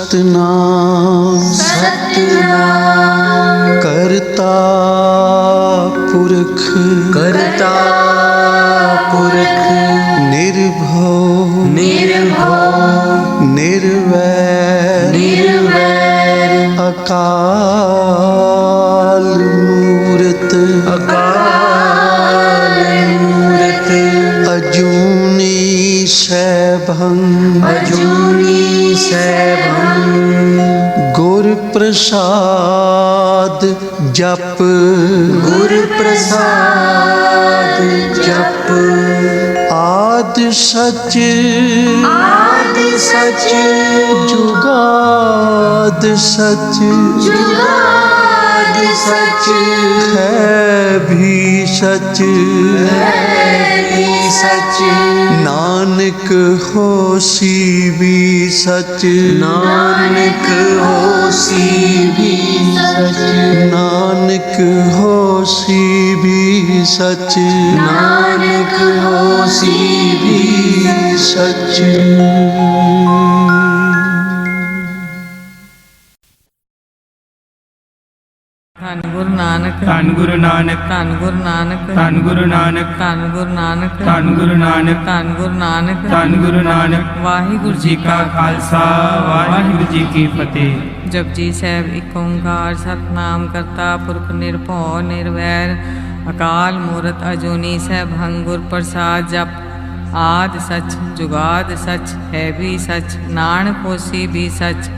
सतनाम सतनाम करता पुरख करता पुरख निर्भव निर्भव निर्वैर निर्वैर अकाल मूरत अकाल मूरत अजूनी सैभं अजूनी सैभं गुर प्रसाद जप गुर प्रसाद जप आद सच आदि सच जुगाद सच जुगाद सच है भी सच भी सच नानक होसी भी सच नानक होसी भी सच नानक होसी भी सच नानक होसी भी सच। ਧੰਨ ਗੁਰੂ ਨਾਨਕ ਧੰਨ ਗੁਰੂ ਨਾਨਕ ਧੰਨ ਗੁਰੂ ਨਾਨਕ ਧੰਨ ਗੁਰੂ ਨਾਨਕ ਧੰਨ ਗੁਰੂ ਨਾਨਕ ਧੰਨ ਗੁਰੂ ਨਾਨਕ ਧੰਨ ਗੁਰੂ ਨਾਨਕ ਧੰਨ ਗੁਰੂ ਨਾਨਕ ਵਾਹਿਗੁਰੂ ਜੀ ਕਾ ਖਾਲਸਾ ਵਾਹਿਗੁਰੂ ਜੀ ਕੀ ਫਤਿਹ। ਜਪਜੀ ਸਾਹਿਬ ਏਕ ਓੰਕਾਰ ਸਤਿਨਾਮ ਕਰਤਾ ਪੁਰਖ ਨਿਰਭਉ ਨਿਰਵੈਰ ਅਕਾਲ ਮੂਰਤ ਅਜੂਨੀ ਸੈਭੰ ਗੁਰ ਪ੍ਰਸਾਦ ਜਪ ਆਦ ਸਚ ਜੁਗਾਦ ਸਚ ਹੈ ਵੀ ਸਚ ਨਾਨਕ ਹੋਸੀ ਵੀ ਸਚ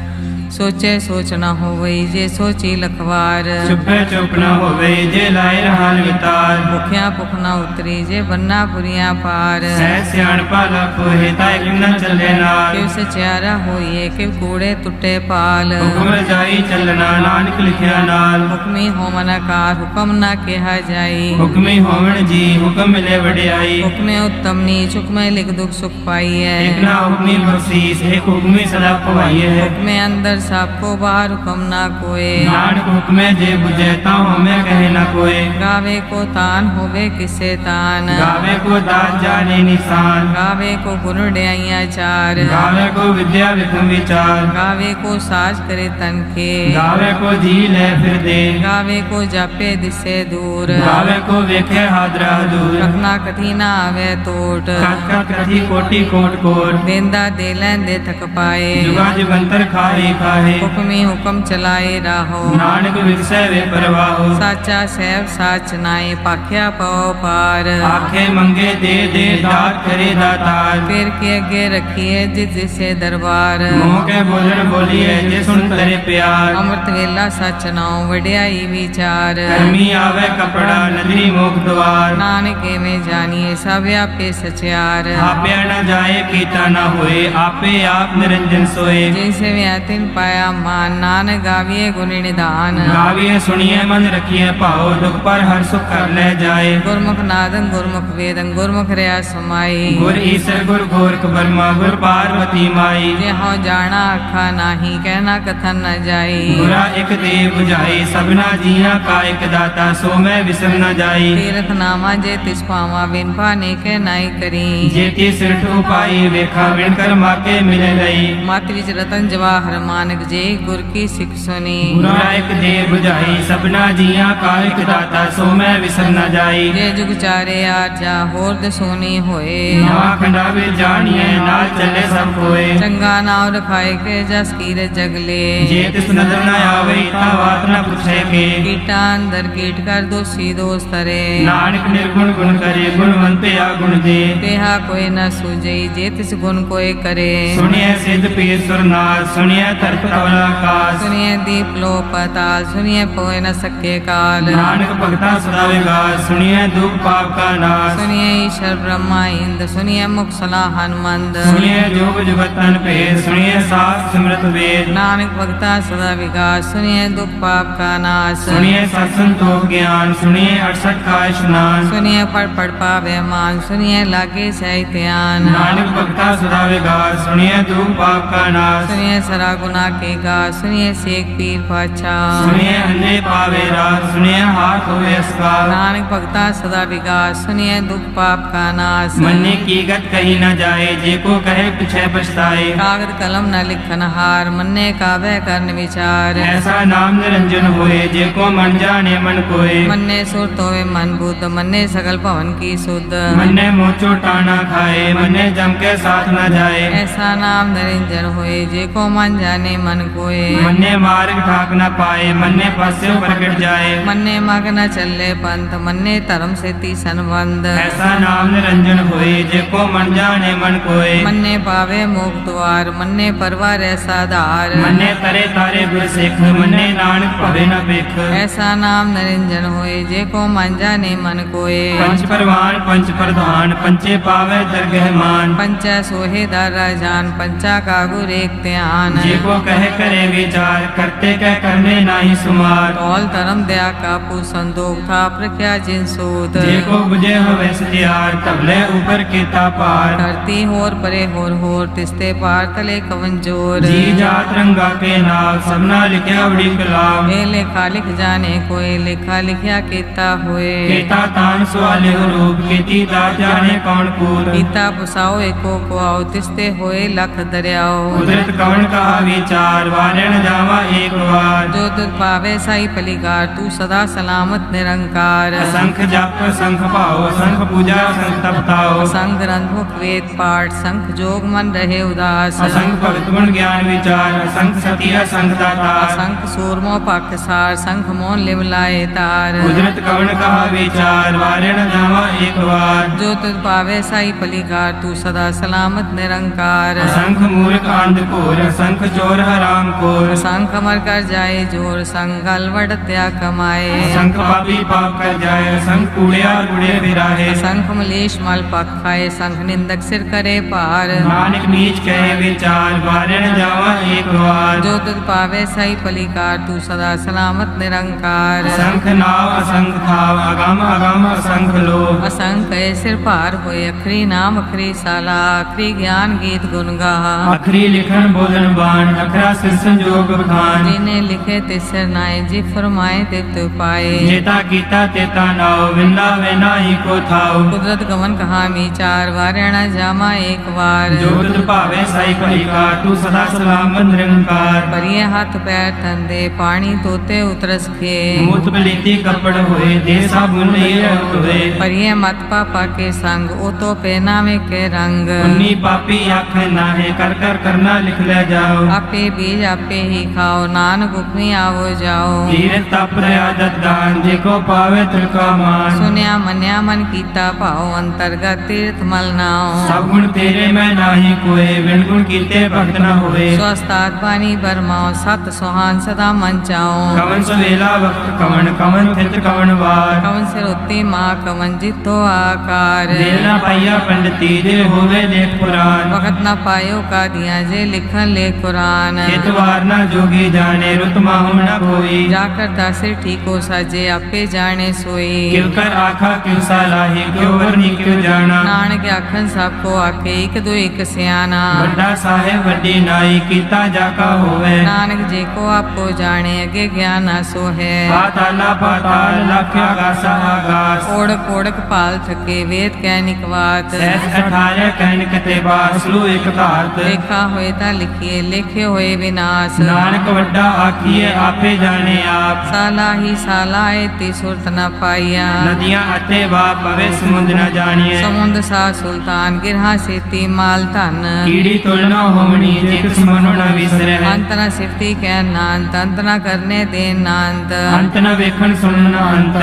ਸੋਚੇ ਸੋਚ ਨਾ ਹੋਵਈ ਜੇ ਸੋਚੀ ਲਖਵਾਰ ਚੁੱਪੇ ਚੁੱਪ ਨ ਹੋਵੇ ਜੇ ਲਾਇ ਰਹਾਨ ਵਿਤਾਰ ਭੁਖਿਆ ਭੁਖ ਨਾ ਉਤਰੀ ਜੇ ਬੰਨਾ ਪੁਰੀਆਂ ਪਾਰ ਸਹਿ ਸਿਆਣਪਾ ਲਖ ਹੋਏ ਤਾਂ ਇੱਕ ਨ ਚੱਲੇ ਨਾਲ ਕਿਵ ਸਚਿਆਰਾ ਹੋਈਏ ਕਿਵ ਕੂੜੇ ਟੁੱਟੇ ਪਾਲ ਹੁਕਮ ਰਜਾਈ ਚੱਲਣਾ ਨਾਨਕ ਲਿਖਿਆ ਨਾਲ ਹੁਕਮੀ ਹੋਵਨ ਆਕਾਰ ਹੁਕਮ ਨਾ ਕਿਹਾ ਜਾਈ ਹੁਕਮੀ ਹੋਵਣ ਜੀ ਹੁਕਮ ਮਿਲੇ ਵਡਿਆਈ ਹੁਕਮੇ ਉੱਤਮ ਨੀਚ ਹੁਕਮੇ ਲਿਖ ਦੁਖ ਸੁਖ ਪਾਈਐ ਇੱਕ ਨਾ ਹੁਕਮੀ ਬਖਸ਼ੀਸ ਇੱਕ ਹੁਕਮੀ ਸਦਾ ਪਵਾਈਏ ਹੁਕਮੇ ਅੰਦਰ ਸਭ ਕੋ ਬਾਹਰ ਹੁਕਮ ਨਾ ਕੋਏ ਨਾਨਕ ਹੁਕਮੇ ਜੇ ਬੁਝੇ ਤਾਂ ਹਉਮੈ ਕਹੇ ਨ ਕੋਏ ਗਾਵੇ ਕੋ ਤਾਨ ਹੋਵੇ ਕਿਸੇ ਤਾਨ ਗਾਵੇ ਕੋ ਦਾਤ ਜਾਣੇ ਨਿਸ਼ਾਨ ਗਾਵੇ ਕੋ ਗੁਣ ਡਿਆਈਆਂ ਚਾਰ ਗਾਵੇ ਕੋ ਵਿਦਿਆ ਵਿਖਮ ਵਿਚਾਰ ਗਾਵੇ ਕੋ ਸਾਜ ਕਰੇ ਤਨ ਕੇ ਗਾਵੇ ਕੋ ਜੀ ਲੈ ਫਿਰ ਦੇ ਗਾਵੇ ਕੋ ਜਾਪੇ ਦਿਸੇ ਦੂਰ ਗਾਵੇ ਕੋ ਵੇਖੇ ਹਾਦਰਾ ਦੂਰ ਰਖਨਾ ਕਥੀ ਨਾ ਆਵੇ ਟੋਟ ਕਥ ਕਥੀ ਕੋਟੀ ਕੋਟ ਕੋਟ ਦੇਂਦਾ ਦੇ ਲੈਂਦੇ ਥਕ ਪਾਏ ਜੁਗਾ ਜੁਗੰਤਰ ਖਾਹੇ ਖਾਹੇ ਹੁਕਮੀ ਹੁਕਮ ਚਲਾਏ ਰਾਹੋ ਨਾਨਕ ਵਿਗਸੈ ਵੇ ਪਰਵਾਹੋ ਸਾਚਾ ਸਹਿਬ ਸਾਚ ਨਾਏ ਪਾਖਿਆ ਪਉ ਪਾਰ ਆਖੇ ਮੰਗੇ ਦੇ ਦੇ ਦਾਤ ਕਰੇ ਦਾਤਾਰ ਫਿਰ ਕੇ ਅੱਗੇ ਰੱਖੀਏ ਜਿਸ ਜਿਸੇ ਦਰਬਾਰ ਮੋਹ ਕੇ ਬੋਲਣ ਬੋਲੀਏ ਜੇ ਸੁਣ ਤਰੇ ਪਿਆਰ ਅੰਮ੍ਰਿਤ ਵੇਲਾ ਸਚ ਨਾਉ ਵਡਿਆਈ ਵਿਚਾਰ ਕਰਮੀ ਆਵੇ ਕਪੜਾ ਨਦਰੀ ਮੁਖ ਦਵਾਰ ਨਾਨਕ ਐਵੇਂ ਜਾਣੀਏ ਸਭ ਆਪੇ ਸਚਿਆਰ ਆਪਿਆ ਨ ਜਾਏ ਕੀਤਾ ਨ ਹੋਏ ਆਪੇ ਆਪ ਨਿਰੰਜਨ ਸੋਏ ਜੈਸੇ ਵਿਆ ਤਿਨ ਪਾਇਆ ਮਾਨ ਨਾਨਕ ਗਾਵੀਏ ਗੁਣ ਨਿਧਾਨ ਗਾਵੀਏ ਸੁਣੀਏ ਮਨ ਰਖੀਏ ਭਾਉ ਦੁਖ ਪਰ ਹਰ ਸੁਖ ਕਰ ਲੈ ਜਾਏ ਗੁਰਮੁਖ ਨਾਦੰ ਗੁਰਮੁਖ ਵੇਦੰ ਗੁਰਮੁਖ ਰਿਆ ਸਮਾਈ ਗੁਰ ਈਸਰ ਗੁਰ ਗੋਰਖ ਬਰਮਾ ਗੁਰ ਪਾਰਵਤੀ ਮਾਈ ਜੇ ਹਉ ਜਾਣਾ ਆਖਾ ਨਾਹੀ ਕਹਿਣਾ ਕਥਨ ਨ ਜਾਈ ਗੁਰਾ ਇਕ ਦੇ 부ਝਾਈ ਸਭਨਾ ਜੀਆਂ ਕਾ ਇਕ ਦਾਤਾ ਸੋ ਮੈਂ ਵਿਸਰ ਨ ਜਾਈ ਤੀਰਥ ਨਾਮਾ ਜੇ ਤਿਸ ਪਾਵਾ ਬਿਨ ਪਾਨੇ ਕੇ ਨਾਈ ਕਰੀ ਜੇ ਤੀ ਸਿਰਠ ਉਪਾਈ ਵੇਖਾ ਵਿਣ ਕਰ ਮਾਕੇ ਮਿਲੇ ਲਈ ਮਤ ਵਿੱਚ ਰਤਨ ਜਵਾਹਰ ਮਾਨਕ ਜੇ ਗੁਰ ਕੀ ਸਿੱਖ ਸੁਨੀ ਗੁਰਾ ਇਕ ਦੇ 부ਝਾਈ ਸਭਨਾ ਜੀਆਂ ਕਾ ਇਕ ਦਾਤਾ ਸੋ ਮੈਂ ਵਿਸਰ ਨ ਜਾਈ ਜੇ ਜੁਗ ਚਾਰੇ ਆਜਾ ਹੋਰ ਦਸੋਨੀ ਹੋਏ ਨਵਾ ਖੰਡਾ ਵੇ ਜਾਣੀਏ ਨਾਲ ਚੱਲੇ ਸਭ ਕੋਏ ਚੰਗਾ ਨਾਮ ਰਖਾਏ ਕੇ ਜਸ ਕੀਰੇ ਜਗਲੇ ਜੇ ਤਿਸ ਨਦਰ ਨ ਆਵੇ ਤਾਂ ਬਾਤ ਨ ਪੁੱਛੇ ਕੇ ਕੀਟਾ ਅੰਦਰ ਕੀਟ ਕਰ ਦੋਸੀ ਦੋਸ ਤਰੇ ਨਾਨਕ ਨਿਰਗੁਣ ਗੁਣ ਕਰੇ ਗੁਣਵੰਤੇ ਆ ਗੁਣ ਦੇ ਤੇਹਾ ਕੋਈ ਨ ਸੂਝਈ ਜੇ ਤਿਸ ਗੁਣ ਕੋਈ ਕਰੇ ਸੁਣੀਏ ਸਿੱਧ ਪੀਰ ਸੁਰਨਾਥ ਸੁਣੀਏ ਧਰਤ ਤਵਲ ਆਕਾਸ ਸੁਣੀਏ ਦੀਪ ਲੋ ਪਤਾਲ ਸੁਣੀਏ ਪੋਇ ਨ ਸਕੇ ਕਾਲ ਨਾਨਕ ਭਗਤਾ ਸਦਾ ਵਿਗਾਸ ਸੁਣੀਏ ਦੁਖ ਪਾਪ ਕਾ ਨਾਸ ਸੁਣੀਏ ਈਸ਼ਰ ਬ੍ਰਹਮਾ ਇੰਦ ਸੁਣੀਏ ਮੁਖ ਸਲਾ ਹਨਮੰਦ ਸੁਣੀਏ ਜੋਗ ਜੁਗਤ ਤਨ ਭੇਦ ਸੁਣੀਏ ਸਾਸ ਸਿਮਰਤ ਵੇਦ ਨਾਨਕ ਭਗਤਾ ਸਦਾ ਵਿਗਾਸ ਸੁਣੀਏ ਦੁਖ ਪਾਪ ਕਾ ਨਾਸ ਸੁਣੀਏ ਸਤ ਸੰਤੋਖ ਗਿਆਨ ਸੁਣੀਏ 68 ਕਾ ਇਸ਼ਨਾਨ ਸੁਣੀਏ ਪੜ ਪੜ ਪਾਵੇ ਮਾਨ ਸੁਣੀਏ ਲਾਗੇ ਸਹਿ ਧਿਆਨ ਨਾਨਕ ਭਗਤਾ ਸਦਾ ਵਿਗਾਸ ਸੁਣੀਏ ਦੁਖ ਪਾਪ ਕਾ ਨਾਸ ਸੁਣੀਏ ਸਰਾ ਗੁਨਾ ना केगा सुनिए सेक पीर पाछा सुनिए अंधे पावे रात सुनिए हाथ होवे असका नानक भगता सदा विकास सुनिए दुख पाप का नाश मन्ने की गत कही न जाए जे को कहे पिछे पछताए कागद कलम न लिखन हार मन्ने काव्य करन विचार ऐसा नाम निरंजन होए जे को मन जाने मन कोय मन्ने सुरत होवे मन बुद्ध मन्ने सकल भवन की सुध मन्ने मोचो टाना खाए मन्ने जम के साथ न जाए ऐसा नाम निरंजन होए जे को मन जाने मन कोय मन्ने मार्ग ठाक न पाए मन्ने पस्यो प्रकट जाए मन्ने मग न चले पंथ मन्ने धर्म से ती संबंध ऐसा नाम निरंजन होए जे को मन जाने मन कोय मन्ने पावे मोक्ष द्वार मन्ने परवार ऐसा धार मन्ने तरे तारे गुर सिख मन्ने नानक भवे न बिख ऐसा नाम निरंजन होए जे को मन जाने मन कोय पंच परवान पंच प्रधान पंचे पावे दरगह मान पंचा सोहे दारा जान पंचा का गुर एक ध्यान जे को कहे करे विचार करते कह करने नाही सुमार कौल धर्म दया का पु संदोख था प्रख्या जिन सूत जे को बुझे होवे सतियार तबले ऊपर केता पार धरती होर परे होर तिस्ते पार तले कवन जोर जी जात रंगा के नाव सबना लिखया बड़ी कलाम ए लेखा लिख जाने कोई लेखा लिखया केता होए केता तान सवाले रूप केती दात जाने कौन कूर गीता पुसाओ एको को आओ तिस्ते होए लख दरियाओ कुदरत कवन कहा विचार वारे न जावा एक बार जो तुझ पावे साई पलिकार तू सदा सलामत निरंकार असंख जप संख पाओ संख पूजा संख तपताओ संग ग्रंथ मुख वेद पाठ संख जोग मन रहे उदास असंख भगत गुण ज्ञान विचार असंख सती असंख दातार संख सूरमो पख सार संख मोन लिवलाए तार कुदरत कवन कहा विचार वारे न जावा एक बार जो तुझ पावे साई पलिकार तू सदा सलामत निरंकार असंख मूर्ख अंधकोर असंख चोर हराम कोर संख मर कर जाए जोर संग अलवट त्या कमाए असंख पापी पाप कर जाए असंख कूड़िया कूड़े फिराहे संख मलेश मल पख खाए संख निंदक सिर करे पार नानक नीच कहे विचार वारे न जावा एक बार जो तुझ पावे सही पलिकार तू सदा सलामत निरंकार असंख नाव असंख थाव अगम अगम असंख लोभ असंख ए सिर पार होए अखरी नाम अखरी साला अखरी ज्ञान गीत गुण गाहा अखरी लिखन बोलन बाण अखरा सिर संजोग बखान जिन्हें लिखे तिसर नाए जी फरमाए तित पाए जेता कीता तेता नाव विंदा वे नाही को थाव कुदरत गमन कहा विचार वारणा जामा एक बार जो तुझ भावे साई पलिकार तू सदा सलामत निरंकार परिये हाथ पैर तंदे पानी तोते उतरस खे मूत बलीती कपड़ होए दे साबुन ये रंग होए परिये मत पापा के संग ओ तो पहनावे के रंग उन्नी पापी आँख नाहे कर कर करना लिख ले जाओ आपे बीज आपे ही खाओ नानक हुक्मी आवो जाओ धीरे तप दया दान जेको पावे तिलका मान सुनिया मन्या मन कीता पाओ अंतर्गत तीर्थ मल नाओ सब गुण तेरे में नाही कोय विण गुण कीते भक्त न होए स्वस्थात पानी बरमाओ सत सुहान सदा मन चाओ कवन सवेला वक्त कवन कवन थित कवन वार कवन सिर उत्ती माँ कवन जितो आकार देर न पाइया पंडिती दे होवे लेख पुराण वक्त न पायो का दिया जे लिखन ले कुरान हितवार न जोगी जाने रुत माहु न कोई जाकर दासिर ठीको साजे आपे जाने सोई क्यों कर आखा क्यों सालाही क्यों वरनी क्यों जाना नानक आखन सबको आके एक दो एक सियाना बड़ा साहेब वड्डी नाई कीता जाका होवे नानक जी को आपको जाने अगे ज्ञान आसो है पाताला पाताल लख आगासा आगास ओढ़क ओढ़क पाल थके वेद कैनिक वात सहज 18 कहन कते बासलू एक धात लिखा होए ता लिखिए लिखे होए विनाश नानक वड्डा आखिए आपे जाने आप साला ही साला ती सुरत न पाइया नदियां अते बाप पवे समुद्र न जानिए समुद्र सा सुल्तान गिरहा सेती माल धन कीड़ी तुलना होमनी जे किस मनो न विसरे अंत न सिफती कह नांत अंत न करने दे नांत अंत न वेखन सुनन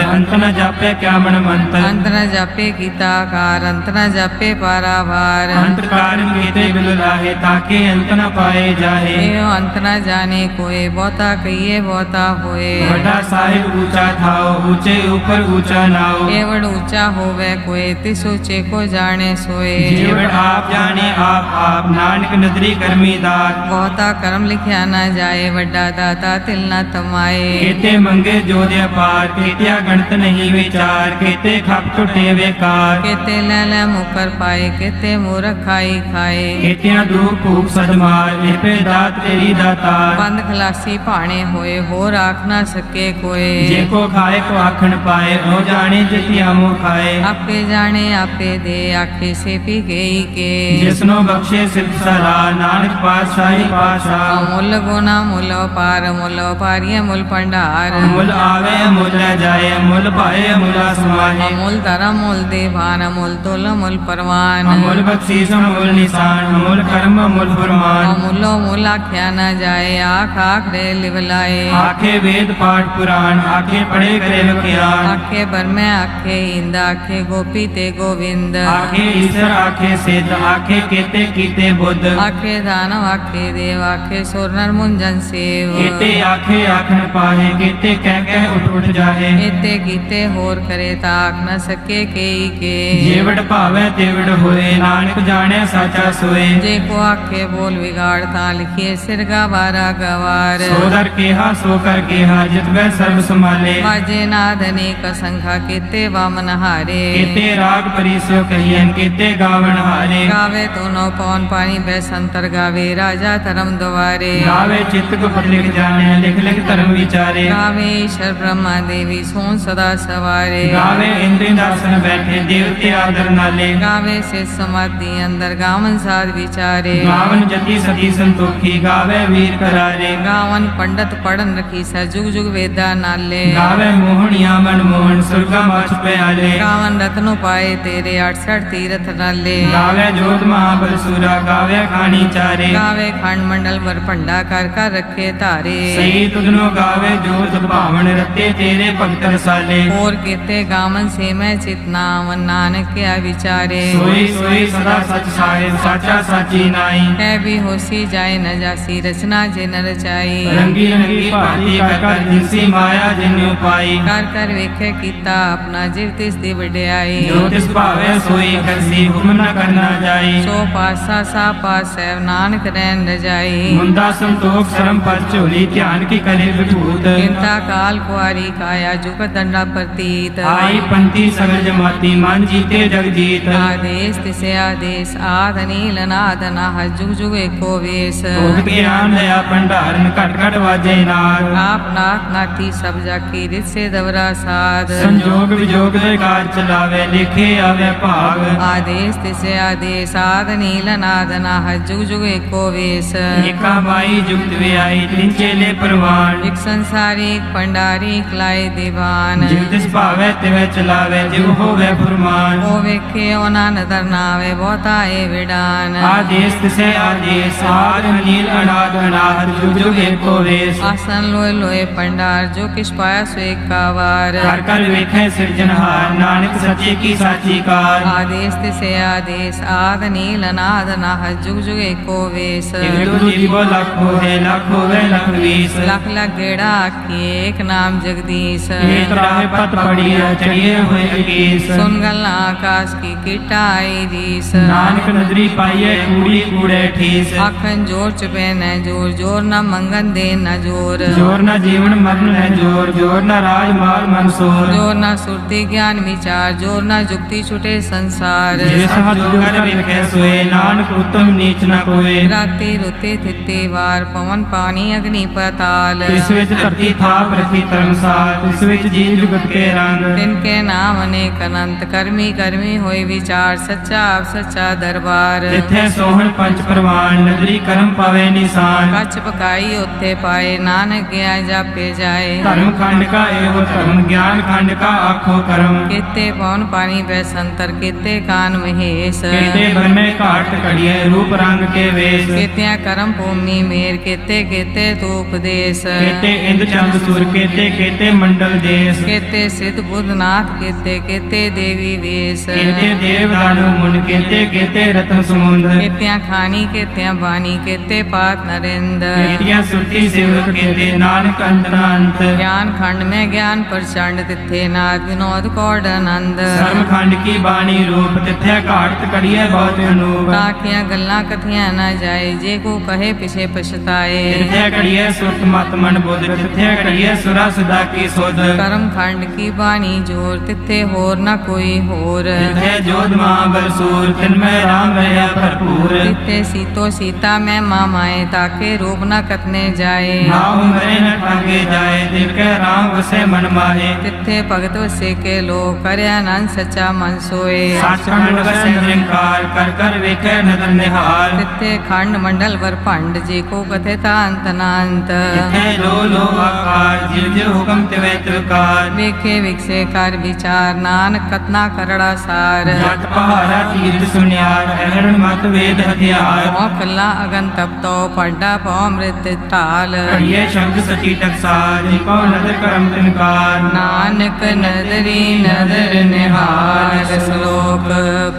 अंत न जापे क्या मन मंत अंत न जापे गीताकार अंत न जापे पारावार अंत कारण कीते बिल लाहे ताके अंत न पाए जाहे एयो अंत न जाने कोई बहुता कहिए बहुता होए बड़ा साहिब ऊंचा थाओ ऊंचे ऊपर ऊंचा नाओ एवड़ ऊंचा होवे कोई तिस ऊंचे को जाने सोए जीवन आप जाने आप नानक नदरी कर्मी दात बहुता कर्म लिखया न जाए वड्डा दाता तिल न तमाए केते मंगे जो दे पार केतिया गणत नहीं विचार केते खप टुटे बेकार केते ले मुकर पाए केते मूर्ख खाई खाए केतिया दूर फूक सदमार एपे दा ਦਾਤ ਤੇਰੀ ਦਾਤਾਰ। ਬੰਦ ਖਲਾਸੀ ਭਾਣੇ ਹੋਏ ਹੋਰ ਆਖ ਨਾ ਸਕੇ ਕੋਏ। ਜੇ ਕੋ ਖਾਏ ਕੋ ਆਖਣ ਪਾਏ ਉਹ ਜਾਣੇ ਜਿਤਿਆ ਮੋ ਖਾਏ। ਆਪੇ ਜਾਣੇ ਆਪੇ ਦੇ ਆਖੇ ਸੇ ਪੀ ਗਈ ਕੇ। ਜਿਸਨੋ ਬਖਸ਼ੇ ਸਿਫਤ ਸਲਾਹ ਨਾਨਕ ਪਾਤਸ਼ਾਹੀ ਪਾਤਸ਼ਾਹ। ਅਮੁੱਲ ਗੁਣਾ ਮੁੱਲ ਪਾਰ ਮੁੱਲ ਪਾਰੀਏ ਮੁੱਲ ਭੰਡਾਰ। ਅਮੁੱਲ ਆਵੇ ਅਮੁੱਲ ਲੈ ਜਾਏ ਅਮੁੱਲ ਭਾਏ ਅਮੁੱਲਾ ਸਮਾਹੇ। ਅਮੁੱਲ ਧਰਮ ਮੁੱਲ ਦੇਵਾਨ ਅਮੁੱਲ ਤੁਲ ਅਮੁੱਲ ਪਰਵਾਨ। ਅਮੁੱਲ ਬਖਸ਼ੀਸ ਅਮੁੱਲ ਨਿਸ਼ਾਨ ਅਮੁੱਲ ਕਰਮ ਅਮੁੱਲ ਫਰਮਾਨ। ਅਮੁੱਲੋ ਮੁੱਲ ਆਖਿਆ ਨਾ ਜਾਏ ਆਖ ਆਖ ਰੇ ਲਿਵਲਾਏ। ਆਖੇ ਵੇਦ ਪਾਠ ਪੁਰਾਣ ਆਖੇ ਪੜੇ ਕਰੇ ਵਖਿਆਨ। ਆਖੇ ਬਰਮੈ ਆਖੇ ਇੰਦ ਆਖੇ ਗੋਪੀ ਤੇ ਗੋਵਿੰਦ। ਆਖੇ ਈਸ਼ਰ ਆਖੇ ਸਿੱਧ ਆਖੇ ਕੀਤੇ ਕੀਤੇ ਬੁੱਧ। ਆਖੇ ਦਾਨਵ ਆਖੇ ਦੇਵ ਆਖੇ ਸੁਰ ਨਰ ਮੁੰਜਨ ਸੇਵ। ਕੀਤੇ ਆਖੇ ਆਖਣ ਪਾਹੇ ਕੀਤੇ ਕਹਿ ਕਹਿ ਉੱਠ ਉੱਠ ਜਾਹੇ। ਇਤੇ ਕੀਤੇ ਹੋਰ ਕਰੇ ਤਾਂ ਆਖ ਨ ਸਕੇ ਕਈ ਕੇ। ਜੇਵੜ ਭਾਵੈ ਤੇਵੜ ਹੋਏ ਨਾਨਕ ਜਾਣੈ ਸਾਚਾ ਸੋਏ। ਜੇ ਕੋ ਆਖੇ ਬੋਲ ਵਿਗਾੜ ਤਾਂ ਲਿਖੀਏ ਸਿਰ ਗਵਾਰਾ ਗਵਾਰ। ਸੋ ਦਰ ਕੇਹਾ ਸੋ ਕਰ ਕੇਹਾ ਜਿਤਵੈ ਸਰਬ ਸੰਭਾਲੇ। ਵਾਜੇ ਨਾਦ ਅਨੇਕ ਸੰਖਾ ਕੀਤੇ ਵਾਮਨ ਹਾਰੇ। ਕੀਤੇ ਰਾਗ ਪਰਿਸੋ ਕਹੀਐਨ ਕੀਤੇ ਗਾਵਣ ਹਾਰੇ। ਗਾਵੇ ਤੋਨੋ ਪੌਨ ਪਾਣੀ ਬੈਸੰਤਰ ਗਾਵੇ ਰਾਜਾ ਧਰਮ ਦੁਆਰੇ। ਗਾਵੇ ਚਿਤ ਗੁਪਤ ਲਿਖ ਜਾਣੈ ਲਿਖ ਲਿਖ ਧਰਮ ਵਿਚਾਰੇ। ਗਾਵੇ ਈਸ਼ਰ ਬ੍ਰਹਮਾ ਦੇਵੀ ਸੋਨ ਸਦਾ ਸਵਾਰੇ। ਗਾਵੇ ਇੰਦਰੀ ਦਰਸ਼ਨ ਬੈਠੇ ਦੇਵਤੇ ਆਦਰ ਨਾਲੇ। ਗਾਵੇ ਸੇ ਸਮਾਧੀ ਅੰਦਰ ਗਾਵਨ ਸਾਧ ਵਿਚਾਰੇ। ਗਾਵਨ ਜਤੀ ਸਤੀ ਸੰਤੋਖੀ ਗਾਵੇ ਵੀਰ ਕਰਾਰੇ। ਗਾਵਨ ਪੰਡਤ ਪੜਨ ਰਖੀ ਸਾ ਜੁਗ ਜੁਗ ਵੇਦਾ ਨਾਲੇ। ਗਾਵੇ ਮੋਹਣੀਆਂ ਮਨ ਮੋਹਨ ਸੁਰਗਾ ਮਛ ਪਿਆਲੇ। ਗਾਵਨ ਰਤਨੋ ਪਾਏ ਤੇਰੇ 68 ਤੀਰਥ ਨਾਲੇ। ਗਾਵੇ ਜੋਤ ਮਹਾਬਲ ਸੂਰਾ ਗਾਵੇ ਖਾਣੀ ਚਾਰੇ। ਗਾਵੇ ਖੰਡ ਮੰਡਲ ਵਰ ਭੰਡਾ ਕਰ ਕਰ ਰੱਖੇ ਧਾਰੇ। ਸਹੀ ਤੁਧਨੋ ਗਾਵੇ ਜੋਤ ਭਾਵਨ ਰਤੇ ਤੇਰੇ ਭਗਤ ਰਸਾਲੇ। ਹੋਰ ਕੀਤੇ ਗਾਵਨ ਸੇ ਮੈਂ ਚਿਤਨਾਵਨ ਨਾਨਕ ਕਿਆ ਵਿਚਾਰੇ। ਸੋਈ ਸੋਈ ਸਦਾ ਸਚ ਸਾਹਿਬ ਸਾਚਾ ਸਾਚੀ ਨਾਈ। ਹੈ ਵੀ ਹੋਸੀ ਜਾਏ ਨ ਜਾਸੀ ਰਚਨਾ ਜੇ ਨ ਰਚਾਈ। ਰੰਗੀ ਰੰਗੀ ਭਾਤੀ ਕਰ ਕਰ ਜਿਨਸੀ ਮਾਇਆ ਜਿਨਿ ਉਪਾਈ। ਕਰ ਕਰ ਵੇਖੇ ਕੀਤਾ ਆਪਣਾ ਜਿਵ ਤਿਸ ਦੀ ਵਡਿਆਈ। ਜੋ ਤਿਸ ਭਾਵੇ ਸੋਈ ਕਰਸੀ ਹੁਕਮ ਨ ਕਰਨਾ ਜਾਈ। ਸੋ ਪਾਸਾ ਸਾ ਪਾਸੈ ਨਾਨਕ ਰਹਿਣ ਰਜਾਈ। ਮੁੰਦਾ ਸੰਤੋਖ ਸ਼ਰਮ ਪਰ ਝੋਲੀ ਧਿਆਨ ਕੀ ਕਰੇ ਵਿਭੂਤ। ਕਿੰਤਾ ਕਾਲ ਕੁਆਰੀ ਕਾਇਆ ਜੁਗ ਦੰਡਾ ਪ੍ਰਤੀਤ। ਆਈ ਪੰਤੀ ਸਗਲ ਜਮਾਤੀ ਮਨ ਜੀਤੇ ਜਗ ਜੀਤ। ਆਦੇਸ ਤਿਸੇ ਆਦੇਸ ਆਦ ਨੀਲ ਨਾਦ ਨਾਹ ਜੁਗ ਜੁਗ ਏਕੋ ਵੇਸ। ਭੋਗ ਗਿਆਨ ਲਿਆ ਭੰਡਾਰਨ ਘਟ ਘਟ ਵਾਜੇ ਨਾਦ। ਆਪ ਨਾਥ ਨਾਥੀ ਸਭ ਜਾਕੀ ਰਿਤ ਸੇ ਦਵਰਾ ਸਾਧ। ਸੰਜੋਗ ਵਿਜੋਗ ਦੇ ਕਾਰ ਚਲਾਵੇ ਲਿਖੇ ਆਵੇ ਭਾਗ। ਆਦੇਸ ਤਿਸੇ ਆਦੇਸ ਆਦ ਨੀਲ ਨਾਦ ਨਾਹ ਜੁਗ ਜੁਗ ਏਕੋ ਵੇਸ। ਏਕਾ ਬਾਈ ਜੁਗਤ ਵਿਆਈ ਤਿਨ ਚੇਲੇ ਪ੍ਰਵਾਨ। ਇਕ ਸੰਸਾਰੀ ਇਕ ਭੰਡਾਰੀ ਇਕ ਲਾਏ ਦੀਵਾਨ। ਜਿਵ ਤਿਸ ਭਾਵੇ ਤਿਵੈ ਚਲਾਵੇ ਜਿਵ ਹੋਵੇ ਫੁਰਮਾਨ। ਉਹ ਵੇਖੇ ਉਹਨਾਂ ਨਦਰ ਨਾਵੇ ਬਹੁਤਾ ਏ ਵਿਡਾਨ। ਆਦੇਸ ਤਿਸੇ ਆਦੇਸ ਆਦ ਨੀਲ ਅਨਾਦ ਅਨਾਹਰ ਜੁਗ ਜੁਗ ਏਕੋ ਵੇਸ। ਆਸਨ ਲੋਏ ਲੋਏ ਭੰਡਾਰ ਜੋ ਕਿਛ ਪਾਇਆ ਸੋ ਏਕਾ ਵਾਰ। ਕਰ ਕਰ ਵੇਖੈ ਸਿਰਜਨਹਾਰ ਨਾਨਕ ਸੱਚੇ ਕੀ ਸਾਚੀ ਕਾਰ। ਆਦੇਸ ਤਿਸੇ ਆਦੇਸ ਆਦ ਨੀਲ ਅਨਾਦ ਨਾਹ ਜੁਗ ਜੁਗ ਏਕੋ ਵੇਸ। ਇਕ ਦੂ ਜੀਵੋ ਲੱਖ ਹੋਵੇ ਲੱਖ ਹੋਵੇ ਲੱਖ ਵੀਸ। ਲਖ ਲਖ ਗੇੜਾ ਆਖੀਏ ਏਕ ਨਾਮ ਜਗਦੀਸ਼। ਏਕ ਰਾਹੇ ਪਤ ਪੜੀਐ ਚੜੀਏ ਹੋਏ ਅਕੀਸ। ਸੁਨ ਗੱਲਾਂ ਆਕਾਸ਼ ਕੀ ਕੀਟਾ ਆਈ ਰੀਸ। ਨਾਨਕ ਨਦਰੀ ਪਾਈਐ ਕੂੜੀ ਕੂੜੇ ਠੀਸ। ਆਖਨ ਜੋਰ ਚੁਪੈ ਨ ਜੋਰ ਜੋਰ ਨ ਮੰਗਨ ਦੇ ਨ ਜੋਰ। ਜੋਰ ਨਾ ਜੀਵਨ ਮਰਨ ਹੈ ਜੋਰ ਜੋਰ ਨਾ ਰਾਜ ਮਾਲ ਮਨਸੂਰ। ਜੋਰ ਨ ਸੁਰਤੀ ਗਿਆਨ ਵਿਚਾਰ ਜੋਰ ਨ ਜੁਗਤੀ ਛੁਟੇ ਸੰਸਾਰ। ਜਿਸ ਹੱਥ ਜੋਗਰ ਵੇਖੈ ਸੋਏ ਨਾਨਕ ਉਤਮ ਨੀਚ ਨਾ ਕੋਏ। ਰਾਤੀ ਰੁੱਤੇ ਥਿੱਤੇ ਵਾਰ ਪਵਨ ਪਾਣੀ ਅਗਨੀ ਪਤਾਲ। ਇਸ ਵਿੱਚ ਧਰਤੀ ਥਾਪ ਰਖੀ ਧਰਮਸਾਲ। ਇਸ ਵਿੱਚ ਜੀਵ ਜੁਗਤ ਕੇ ਰੰਗ। ਤਿਨ ਕੇ ਨਾਮ ਅਨੇਕ ਅਨੰਤ ਕਰਮੀ ਕਰਮੀ ਹੋਏ ਵਿਚਾਰ ਸੱਚਾ ਆਪ ਸੱਚਾ ਦਰਬਾਰ। ਜਿੱਥੇ ਸੋਹਣ ਪੰਚ ਪ੍ਰਵਾਨ ਨਦਰੀ ਕਰਮ ਪਾਵੇ ਨਿਸ਼ਾਨ। ਕੱਚ ਪਕਾਈ ਉੱਥੇ ਪਾਏ ਨਾਨਕ ਗਿਆ ਜਾਪੇ ਜਾਏ। ਧਰਮ ਖੰਡ ਕਾ ਇਹੋ ਧਰਮ ਗਿਆਨ ਖੰਡ ਕਾ ਆਖੋ ਕਰਮ। ਕੀਤੇ ਪਵਨ ਪਾਣੀ ਬੈਸੰਤਰ ਕੀਤੇ ਕਾਨ ਮਹੇਸ਼। ਕੀਤੇ ਬਰਮੇ ਘਾਟ ਕੜੀਏ ਰੂਪ ਰੰਗ ਕੇ ਵੇਸ਼। ਕੀਤਿਆਂ ਕਰਮ ਭੂਮੀ ਮੇਰ ਕੀਤੇ ਕੀਤੇ ਤੂੰ ਉਪਦੇਸ਼। ਕੀਤੇ ਇੰਦ ਚੰਦ ਸੁਰ ਕੀਤੇ ਕੀਤੇ ਮੰਡਲ ਦੇਸ। ਕੀਤੇ ਸਿੱਧ ਬੁੱਧ ਨਾਥ ਕੀਤੇ ਕੀਤੇ ਦੇਵੀ ਵੇਸ। ਕੀਤੇ ਦੇਵ ਦਾਨੁ ਮੁਨ ਕੀਤੇ ਕੀਤੇ ਰਤਨ ਸਮੁੰਦ। ਕੀਤਿਆਂ ਖਾਣੀ ਕੀਤਿਆਂ ਬਾਣੀ ਕੀਤੇ ਪਾਤ ਨਰਿੰਦ। ਕੀਤੀਆਂ ਸੁਰਤੀ ਸਿਵਕ ਕੀਤੇ ਨਾਨਕ ਅੰਤਨਾ ਅੰਤ। ਗਿਆਨ ਖੰਡ ਮੈਂ ਗਿਆਨ ਪ੍ਰਚੰਡ ਤਿੱਥੇ ਨਾਦ ਵਿਨੋਦ ਕੌੜ ਆਨੰਦ। ਸਰਮ ਖੰਡ ਕੀ ਬਾਣੀ ਰੂਪ ਤਿੱਥੇ ਘਾਟ ਕੜੀਏ ਬਹੁਤ ਅਨੂਪ। ਤਾਕੀਆਂ ਗੱਲਾਂ ਕਥੀਆਂ ਨਾ ਜਾਏ ਜੇ ਕੋ ਕਹੇ ਪਿਛੇ ਪਛਤਾਏ। ਤਿੱਥੇ ਕੜੀਏ ਸੁਰਤ ਮਤ ਮਨ ਬੁੱਧ ਤਿੱਥੇ ਕੜੀਏ ਸੁਰਾ ਸਦਾ ਕੀ ਸੁਧ। ਕਰਮ ਖੰਡ ਕੀ ਬਾਣੀ ਜੋਰ ਤਿੱਥੇ ਹੋਰ ਨਾ ਕੋਈ ਹੋਰ। ਤਿੱਥੇ ਜੋਧ ਮਹਾਬਲ ਸੂਰ ਤਿਨ ਮੈਂ ਰਾਮ ਰਹਿਆ ਭਰਪੂਰ। ਤਿੱਥੇ ਸੀਤੋ ਸੀਤਾ ਮੈਂ ਮਾਂ समाए ताके रूप न कतने जाए। ना उमरे न ठागे जाए दिल के राम वसे मन माहे। तिथे भगत वसे के लो करे आनंद सच्चा मन सोए। सचखंड वसे निरंकार कर कर वेखे नदन निहाल। तिथे खंड मंडल वर पंड जी को कथे ता अंत नांत। तिथे लो आकार जिव जिव हुक्म तिवे तिवकार। वेखे विकसे कर विचार नानक कतना करड़ा सार। जट पहाड़ा तीर्थ सुनियार अहरण मत वेद हथियार। कल्ला अगन तप तो पड्डा पौ मृत टाल। ये शब्द सची टकसार जिको नदर करम तिनकार। नानक नदरी नदर निहार। श्लोक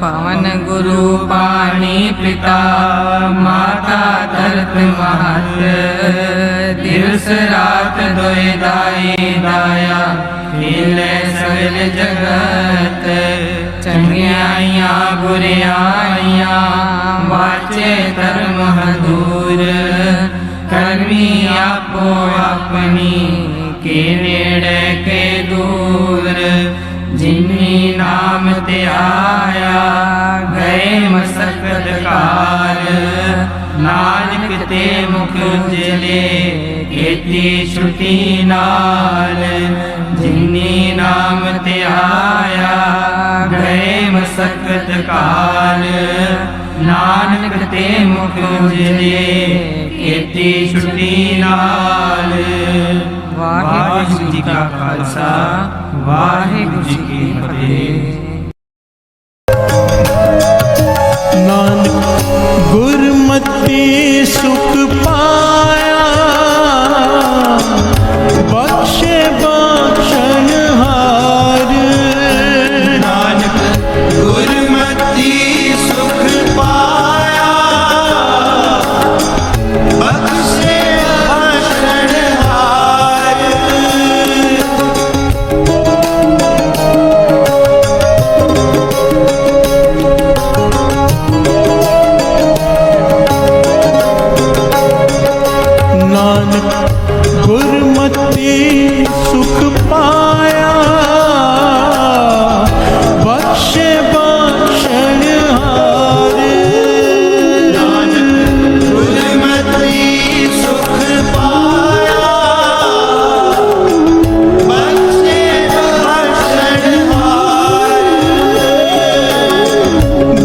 पवन गुरु पानी पिता माता धरत महत। दिवस रात दोए दाई दाया हिले सगल जगत। चंगियाइया बुरियाइया वाचे धर्म दूर। कर्मी आपो अपनी के नेड़े के दूर। जिन्नी नाम ते आया गए मसकत काल। नानक ते मुख उजले खेती श्रुति नाल। जिन्नी नाम ते आया गए मसकत काल। नानक ते मुख उजले खेती श्रुति नाल। वाहिगुरु जी का खालसा वाहिगुरु जी की फतेह। नानक गुरमति सुख पाया बख्शे बख्शण हार। नानक गुरमति सुख पाया बख्शे बख्शण हार। नानक गुरमति सुख पाया बख्शे बख्शण हार। नानक गुरमति सुख पाया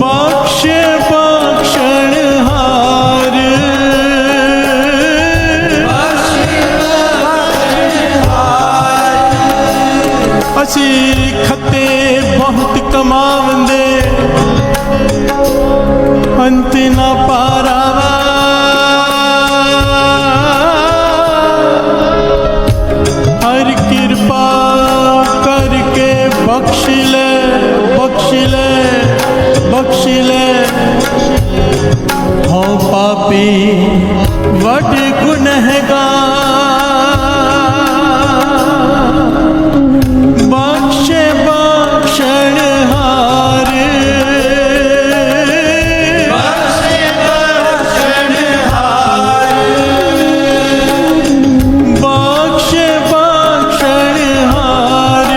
बख्शे बख्शण हार। बख्शे बख्शण हार। असी खते बहुत कमावंदे अंत ना पारावा। हर कृपा करके बख्श ले बख्श ले बख्श ले। हो पापी वड गुनहगार। बख्शे बख्शण हार। बख्शे बख्शण हार। बख्शे बख्शण हार।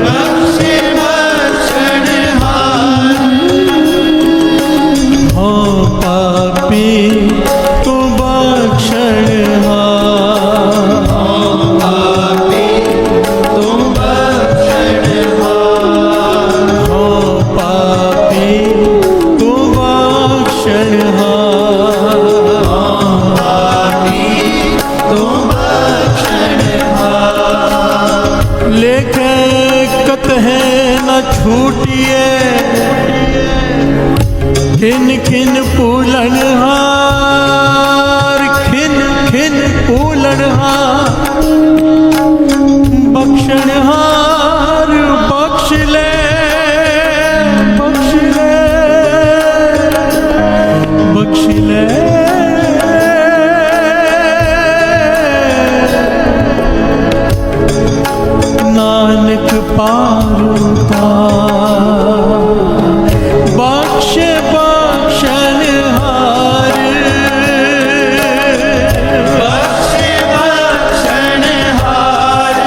बख्शे बख्शण हार। हो पापी तू बख्शण हार। लेखे कतहे न छूटिए खिन खिन पूलन हार। खिन खिन पूलन हार। बख्शण हार बख्श ले बख्श ले बख्श ले। नानक पारू पार बख्शे बख्शण हार। बख्शे बख्शण हार।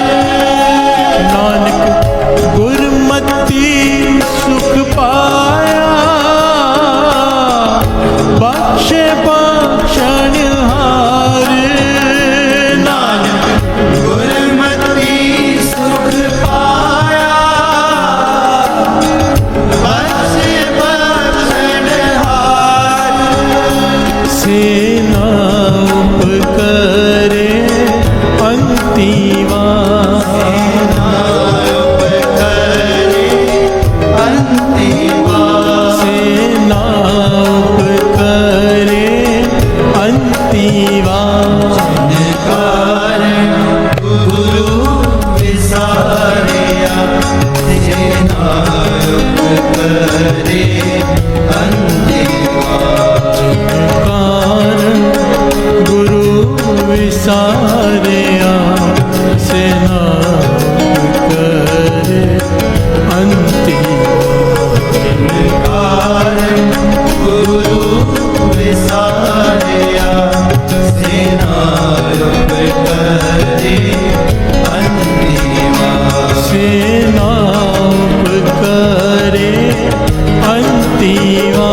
विसारिया सेना उपकरे अंतिमा सेना उपकरे अंतिमा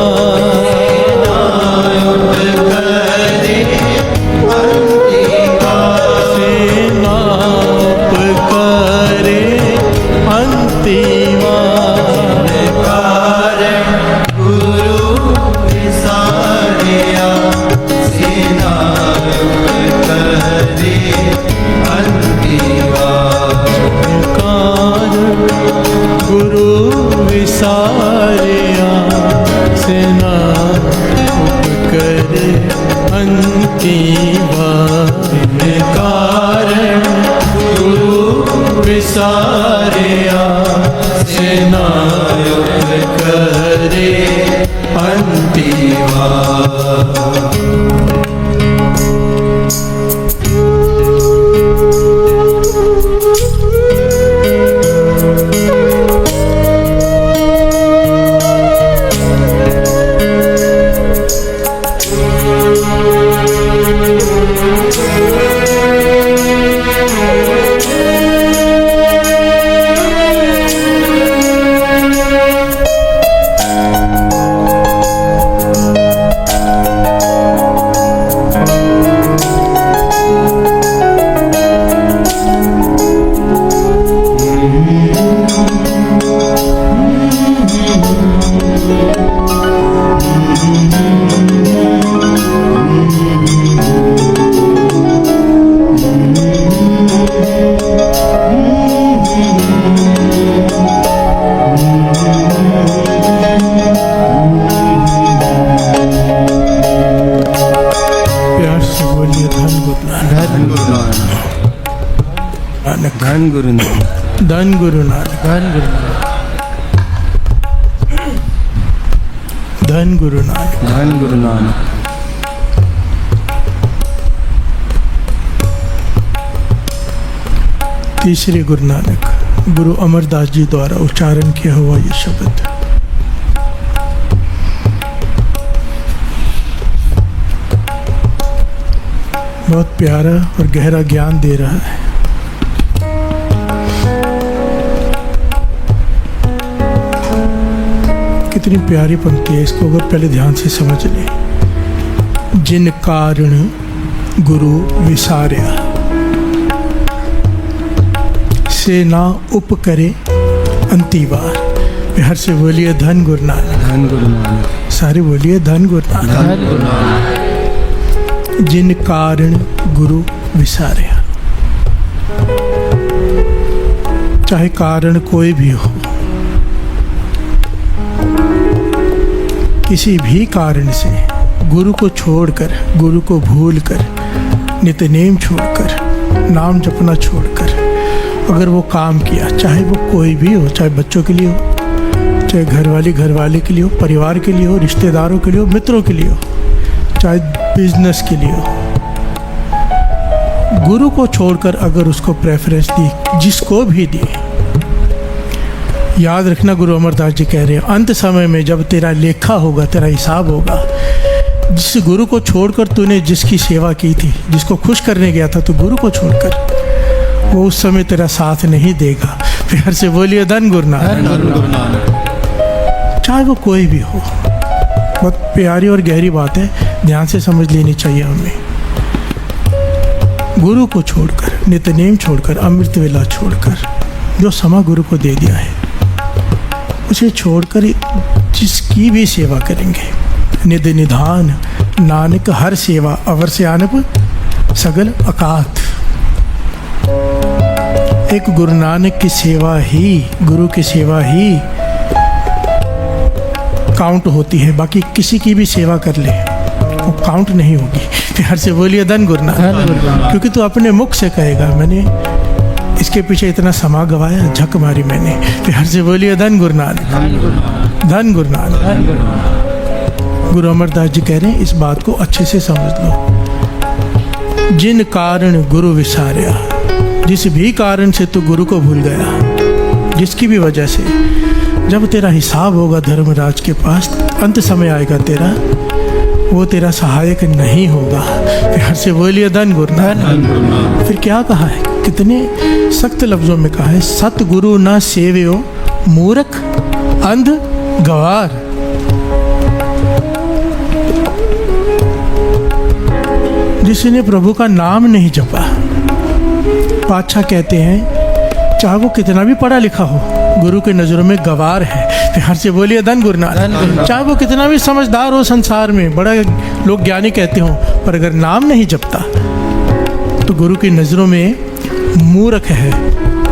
सेना उपकरे अंतिमा कारण गुरु विसारिया सेना उपकरे अंतिमा कारण गुरु विसारिया सेना उपकरे अंतिमा कारण गुरु विसारिया सेना उपकरे अंतिमा धन गुरु नानक, धन गुरु नानक, धन गुरु नानक, धन गुरु नानक। तीसरे गुरु नानक गुरु अमरदास जी द्वारा उच्चारण किया हुआ ये शब्द बहुत प्यारा और गहरा ज्ञान दे रहा है। कितनी प्यारी पंक्ति है, इसको अगर पहले ध्यान से समझ लें। जिन कारण गुरु विसार्या से ना उपकरे अंतिवार। बिहार से बोलिए धन गुरु नानक, धन गुरु नानक, सारे बोलिए धन गुरु नानक। धन गुरु नानक। जिन कारण गुरु विसार्या, चाहे कारण कोई भी हो, किसी भी कारण से गुरु को छोड़कर, गुरु को भूलकर, नित्य नेम छोड़कर, नाम जपना छोड़कर अगर वो काम किया, चाहे वो कोई भी हो, चाहे बच्चों के लिए हो, चाहे घरवाले के लिए हो, परिवार के लिए हो, रिश्तेदारों के लिए हो, मित्रों के लिए हो, चाहे बिजनेस के लिए हो, गुरु को छोड़कर अगर उसको प्रेफरेंस दी, जिसको भी दी, याद रखना गुरु अमरदास जी कह रहे हैं अंत समय में जब तेरा लेखा होगा, तेरा हिसाब होगा, जिस गुरु को छोड़कर तूने जिसकी सेवा की थी, जिसको खुश करने गया था, तो गुरु को छोड़कर वो उस समय तेरा साथ नहीं देगा। प्यार से बोलिए धन गुरु नानक। चाहे वो कोई भी हो, बहुत प्यारी और गहरी बात है, ध्यान से समझ लेनी चाहिए हमें। गुरु को छोड़कर, नित्य नेम छोड़कर, अमृत वेला छोड़कर, जो समा गुरु को दे दिया है, उसे छोड़कर जिसकी भी सेवा करेंगे, निधि निधान नानक हर सेवा अवर से आनप सगल अकात। एक गुरु नानक की सेवा ही, गुरु की सेवा ही काउंट होती है, बाकी किसी की भी सेवा कर ले वो काउंट नहीं होगी। प्यार से बोलिए धन गुरु नानक। क्योंकि तू अपने मुख से कहेगा मैंने इसके पीछे इतना समा गवाया, झक मारी मैंने। प्यार से बोलिए धन गुरु नानक, धन गुरु नानक। गुरु अमरदास जी कह रहे हैं इस बात को अच्छे से समझ लो। जिन कारण गुरु विसार्या, जिस भी कारण से तू गुरु को भूल गया, जिसकी भी वजह से, जब तेरा हिसाब होगा धर्मराज के पास, अंत समय आएगा तेरा, वो तेरा सहायक नहीं होगा। प्यार से बोलिए धन गुरुनानक। फिर क्या कहा है, कितने सख्त लफ्जों में कहा है, सतगुरु ना सेव्यो मूर्ख अंध गवार। जिसने प्रभु का नाम नहीं जपा, पातशाह कहते हैं चाहे वो कितना भी पढ़ा लिखा हो, गुरु के नज़रों में गवार है। प्यार से बोलिए धन गुरुनानक। चाहे वो कितना भी समझदार हो, संसार में बड़ा लोग ज्ञानी कहते हो, पर अगर नाम नहीं जपता तो गुरु की नज़रों में मूर्ख है,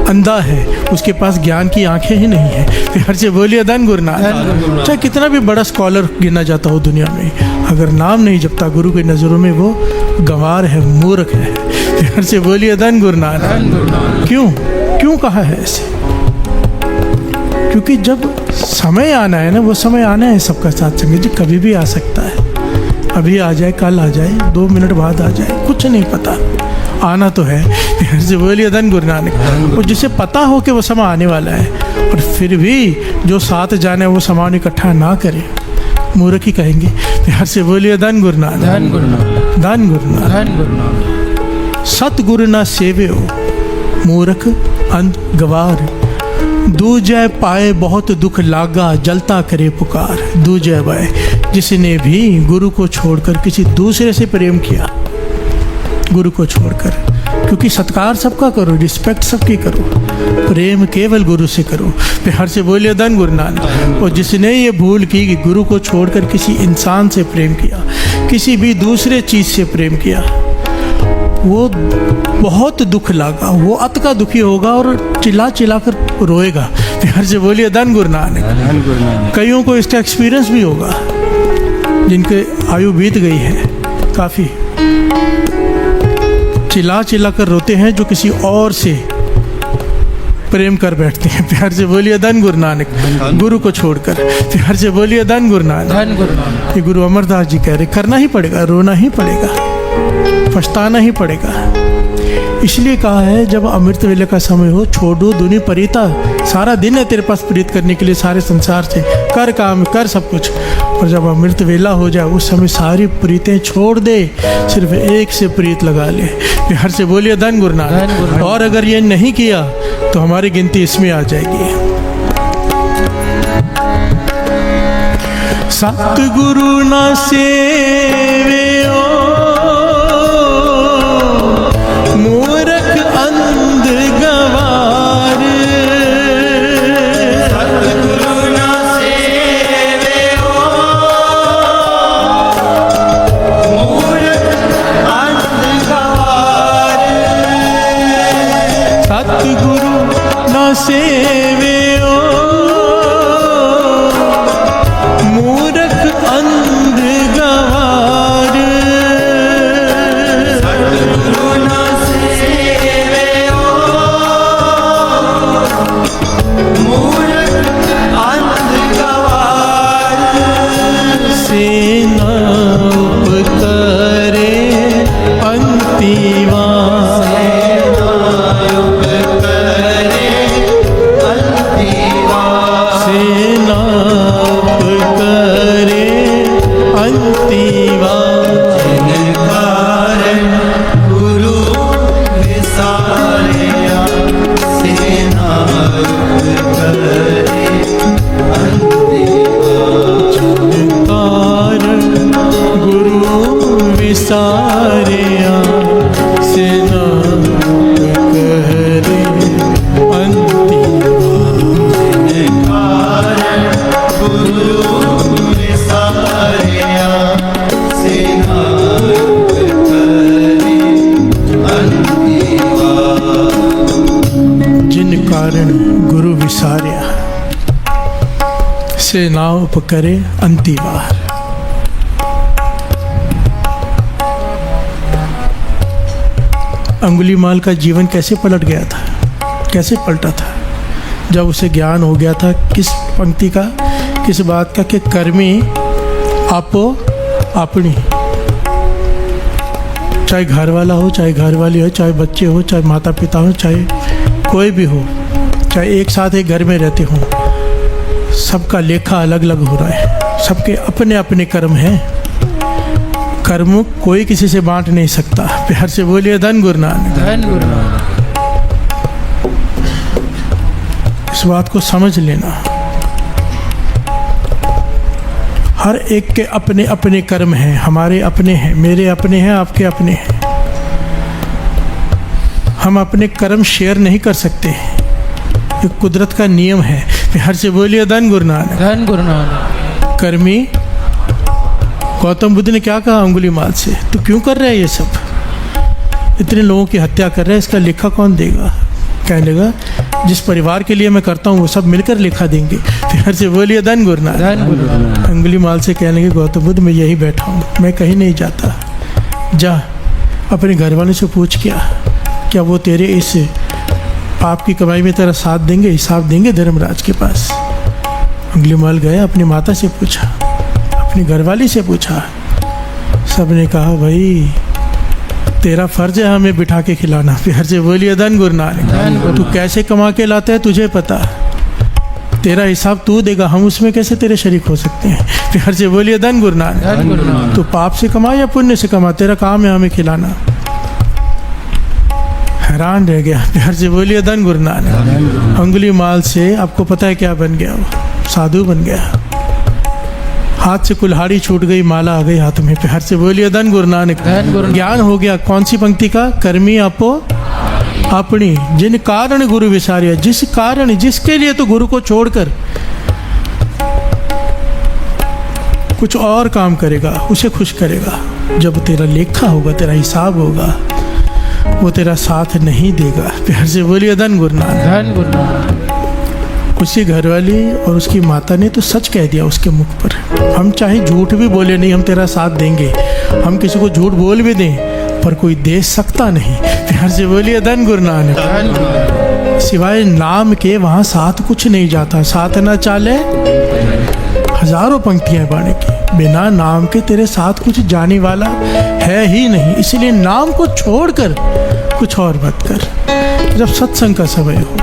अंधा है, उसके पास ज्ञान की आंखें ही नहीं है। प्यार से बोलिए धन गुरुनानक। चाहे कितना भी बड़ा स्कॉलर गिना जाता हो दुनिया में, अगर नाम नहीं जपता गुरु की नज़रों में वो गंवार है, मूर्ख है। प्यार से बोलिए धन गुरुनानक। क्यों क्यों कहा है ऐसे? क्योंकि जब समय आना है ना, वो समय आना है सबका साथ संग जी, कभी भी आ सकता है। अभी आ जाए, कल आ जाए, 2 मिनट बाद आ जाए, कुछ नहीं पता, आना तो है। प्यार से बोलिए धन गुरुनानक। और जिसे पता हो कि वो समय आने वाला है और फिर भी जो साथ जाने वो सामान इकट्ठा ना करे, मूर्ख ही कहेंगे। प्यार से बोलिए धन गुरुनानक। धन गुरुनानक। सतगुरु ना सेव्यो मूर्ख अंध गवार। दूजय पाए बहुत दुख लागा, जलता करे पुकार। दूजय पाए, जिसने भी गुरु को छोड़कर किसी दूसरे से प्रेम किया, गुरु को छोड़कर, क्योंकि सत्कार सबका करो, रिस्पेक्ट सबकी करो, प्रेम केवल गुरु से करो। प्यार से बोलिए धन गुरुनानक। और जिसने ये भूल की कि गुरु को छोड़कर किसी इंसान से प्रेम किया, किसी भी दूसरे चीज़ से प्रेम किया, वो बहुत दुख लागा, वो अत का दुखी होगा और चिल्ला चिल्ला कर रोएगा। प्यार से बोलिए धन गुरुनानक। कईयों को इसका एक्सपीरियंस भी होगा, जिनके आयु बीत गई है काफ़ी, चिल्ला चिल्ला कर रोते हैं जो किसी और से प्रेम कर बैठते हैं। प्यार से बोलिए धन गुरुनानक। गुरु को छोड़कर। प्यार से बोलिए धन गुरुनानक। ये गुरु अमरदास जी कह रहे, करना ही पड़ेगा, रोना ही पड़ेगा, पछताना ही पड़ेगा। इसलिए कहा है जब अमृत वेले का समय हो, छोड़ो दुनि परीता। सारा दिन है तेरे पास प्रीत करने के लिए सारे संसार से, कर काम कर सब कुछ, और जब अमृत वेला हो जाए उस समय सारी प्रीतें छोड़ दे, सिर्फ एक से प्रीत लगा ले। प्यार से बोलिए धन गुरुनानक। और अगर ये नहीं किया तो हमारी गिनती इसमें आ जाएगी। सतगुरु ना सेव्यो मूर्ख अंध गवार। सतगुरु ना सेव्यो मूर्ख अंध गवार। सतगुरु ना सेव्यो मूर्ख अंध गवार। सतगुरु ना सेव्यो मूर्ख अंध गवार। सेना उपकरे अंतिवा। सेना उपकरे अंतिवा। कारण गुरु विसारिया सेना करे अंतिवा। कारण गुरु विसारिया सेना उपकरे अंतिवा। कारण गुरु विसारिया सेना करे अंतिवा। जिन कारण गुरु विसारिया सेना उपकरे अंतिवार। अंगुलीमाल का जीवन कैसे पलट गया था, कैसे पलटा था जब उसे ज्ञान हो गया था किस पंक्ति का, किस बात का, कि कर्मी आपो अपनी। चाहे घर वाला हो, चाहे घर वाली हो, चाहे बच्चे हो, चाहे माता पिता हो, चाहे कोई भी हो, चाहे एक साथ एक घर में रहते हो, सबका लेखा अलग अलग हो रहा है, सबके अपने अपने कर्म हैं। कर्म कोई किसी से बांट नहीं सकता। प्यार से बोलिए धन गुरु नानक। धन गुरु नानक। इस बात को समझ लेना। हर एक के अपने अपने कर्म हैं, हमारे अपने हैं, मेरे अपने हैं, आपके अपने हैं। हम अपने कर्म शेयर नहीं कर सकते, ये कुदरत का नियम है। प्यार से बोलिए धन गुरु नानक। धन गुरु नानक। कर्मी गौतम बुद्ध ने क्या कहा अंगुलीमाल से, तू क्यों कर रहा है ये सब, इतने लोगों की हत्या कर रहा है, इसका लेखा कौन देगा? कहने लगा जिस परिवार के लिए मैं करता हूँ वो सब मिलकर लेखा देंगे। प्यार से बोलिए धन गुरु नानक। धन गुरु नानक। अंगुलीमाल से कहने लगे गौतम बुद्ध मैं यही बैठा हूँ, मैं कहीं नहीं जाता, जा अपने घर वालों से पूछ क्या वो तेरे इस पाप की कमाई में तेरा साथ देंगे, हिसाब देंगे धर्मराज के पास। अंगुलीमाल गया, अपनी माता से पूछा, अपनी घरवाली से पूछा, सब ने कहा भाई तेरा फर्ज है हमें बिठा के खिलाना। प्यार से बोलिए धन गुरु नानक। तू कैसे कमा के लाता है तुझे पता, तेरा हिसाब तू देगा, हम उसमें कैसे तेरे शरीक हो सकते हैं। प्यार से बोलिए धन गुरु नानक। तू पाप से कमा या पुण्य से कमा, तेरा काम है हमें खिलाना। हैरान रह गया। प्यार से बोलिए धन गुरु नानक। अंगुलीमाल से आपको पता है क्या बन गया, वो साधु बन गया। हाथ से कुल्हाड़ी छूट गई, माला आ गई हाथ में। प्यार से बोलिए धन गुरु नानक। ज्ञान हो गया कौन सी पंक्ति का, कर्मी आपो अपनी जिन कारण गुरु विसारिया, जिस कारण जिसके लिए तो गुरु को छोड़कर कुछ और काम करेगा उसे खुश करेगा। जब तेरा लेखा होगा, तेरा हिसाब होगा, वो तेरा साथ नहीं देगा। प्यार से बोलिए धन गुरु नानक। धन गुरु नानक। उसकी घरवाली और उसकी माता ने तो सच कह दिया उसके मुख पर। हम चाहे झूठ भी बोले नहीं हम तेरा साथ देंगे, हम किसी को झूठ बोल भी दें पर कोई दे सकता नहीं। प्यार से बोलिए धन गुरु नानक। सिवाय नाम के वहाँ साथ कुछ नहीं जाता। साथ ना चाले हजारों पंक्तियां बाणी की, बिना नाम के तेरे साथ कुछ जाने वाला है ही नहीं। इसलिए नाम को छोड़कर कुछ और मत कर। जब सत्संग का समय हो,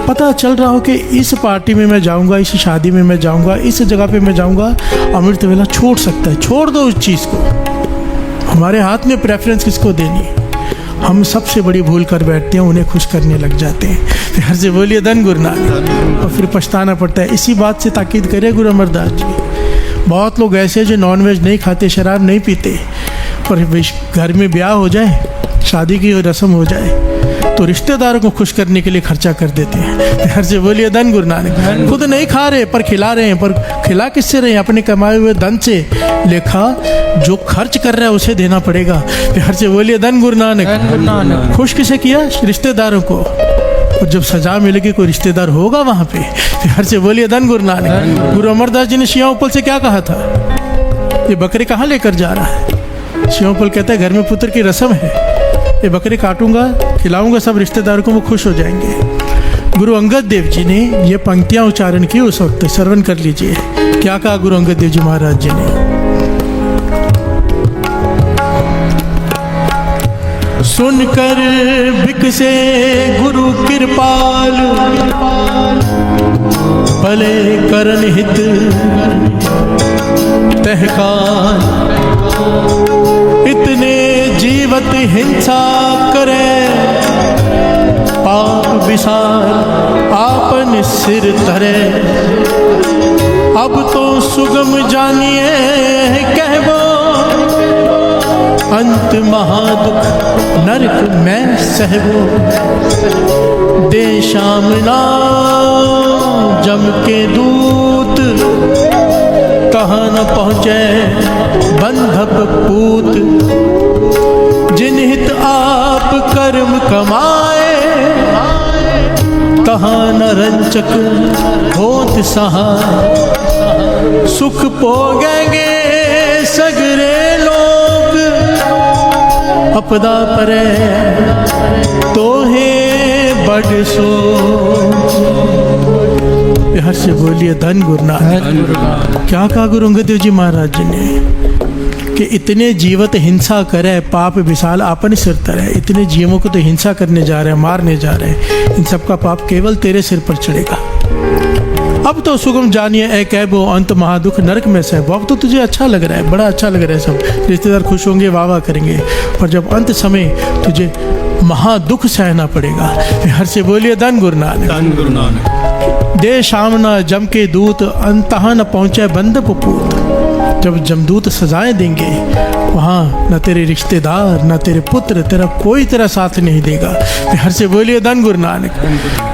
पता चल रहा हो कि इस पार्टी में मैं जाऊंगा, इस शादी में मैं जाऊंगा, इस जगह पे मैं जाऊंगा, अमृत वेला छोड़ सकता है, छोड़ दो उस चीज़ को। हमारे हाथ में प्रेफरेंस किसको देनी है। हम सबसे बड़ी भूल कर बैठते हैं, उन्हें खुश करने लग जाते हैं। प्यार से बोलिए धन गुरु नानक। और फिर पछताना पड़ता है। इसी बात से ताकीद करे गुरु अमरदास जी। बहुत लोग ऐसे जो नॉनवेज नहीं खाते, शराब नहीं पीते, पर घर में ब्याह हो जाए, शादी की रस्म हो जाए तो रिश्तेदारों को खुश करने के लिए खर्चा कर देते हैं। प्यार से बोलिए धन गुरु नानक। खुद नहीं खा रहे पर खिला रहे हैं, पर खिला किससे रहे हैं, अपने कमाए हुए धन से। लेखा जो खर्च कर रहा है उसे देना पड़ेगा। प्यार से बोलिए धन गुरु नानक। खुश किसे किया, रिश्तेदारों को। और जब सजा मिलेगी कोई रिश्तेदार होगा वहाँ पे। प्यार से बोलिए धन गुरु नानक। गुरु अमरदास जी ने शियाऊपल से क्या कहा था, ये बकरे कहाँ लेकर जा रहा है। शियाऊपल कहता है घर में पुत्र की रस्म है, ये बकरे काटूंगा, खिलाऊंगा, सब रिश्तेदारों को, वो खुश हो जाएंगे। गुरु अंगद देव जी ने ये पंक्तियां उच्चारण की उस वक्त, श्रवण कर लीजिए क्या कहा गुरु अंगद देव जी महाराज जी ने। सुनकर बिकसे गुरु कृपाल, भले करन हित तहकाल। इतने जीवत हिंसा करे, पाप विसार आपन सिर धरे। अब तो सुगम जानिए कहबो, अंत महादुख नरक में सहबो। दे शामना जम के दूत, कहाँ न पहुँचे बंधप पूत। जिनहित आप कर्म कमाए, कहाँ न रंचक होत सहाय। सुख भोगेंगे सगरे लोग, अपदा परे तोहे बड़ सोच। प्यार से बोलिए धन गुरु नानक। क्या कहा गुरु अंगद देव जी महाराज जी ने कि इतने जीवत हिंसा करे, पाप विशाल आपन सिर तरे। इतने जीवों को तो हिंसा करने जा रहे हैं, मारने जा रहे हैं, इन सब का पाप केवल तेरे सिर पर चढ़ेगा। अब तो सुगम जानिए ऐ कैबो अंत महादुख नरक में सहबो। अब तो तुझे अच्छा लग रहा है, बड़ा अच्छा लग रहा है, सब रिश्तेदार खुश होंगे, वाह वाह करेंगे, पर जब अंत समय तुझे महादुख सहना पड़ेगा। हर से बोलिए धन गुरु नानक। धन गुरु नानक। दे सामना जम के दूत अंतहा न पहुँचे बंद पुपूत। जब जमदूत सजाएं देंगे वहाँ न तेरे रिश्तेदार न तेरे पुत्र, तेरा कोई तेरा साथ नहीं देगा। हर से बोलिए धन गुरु नानक।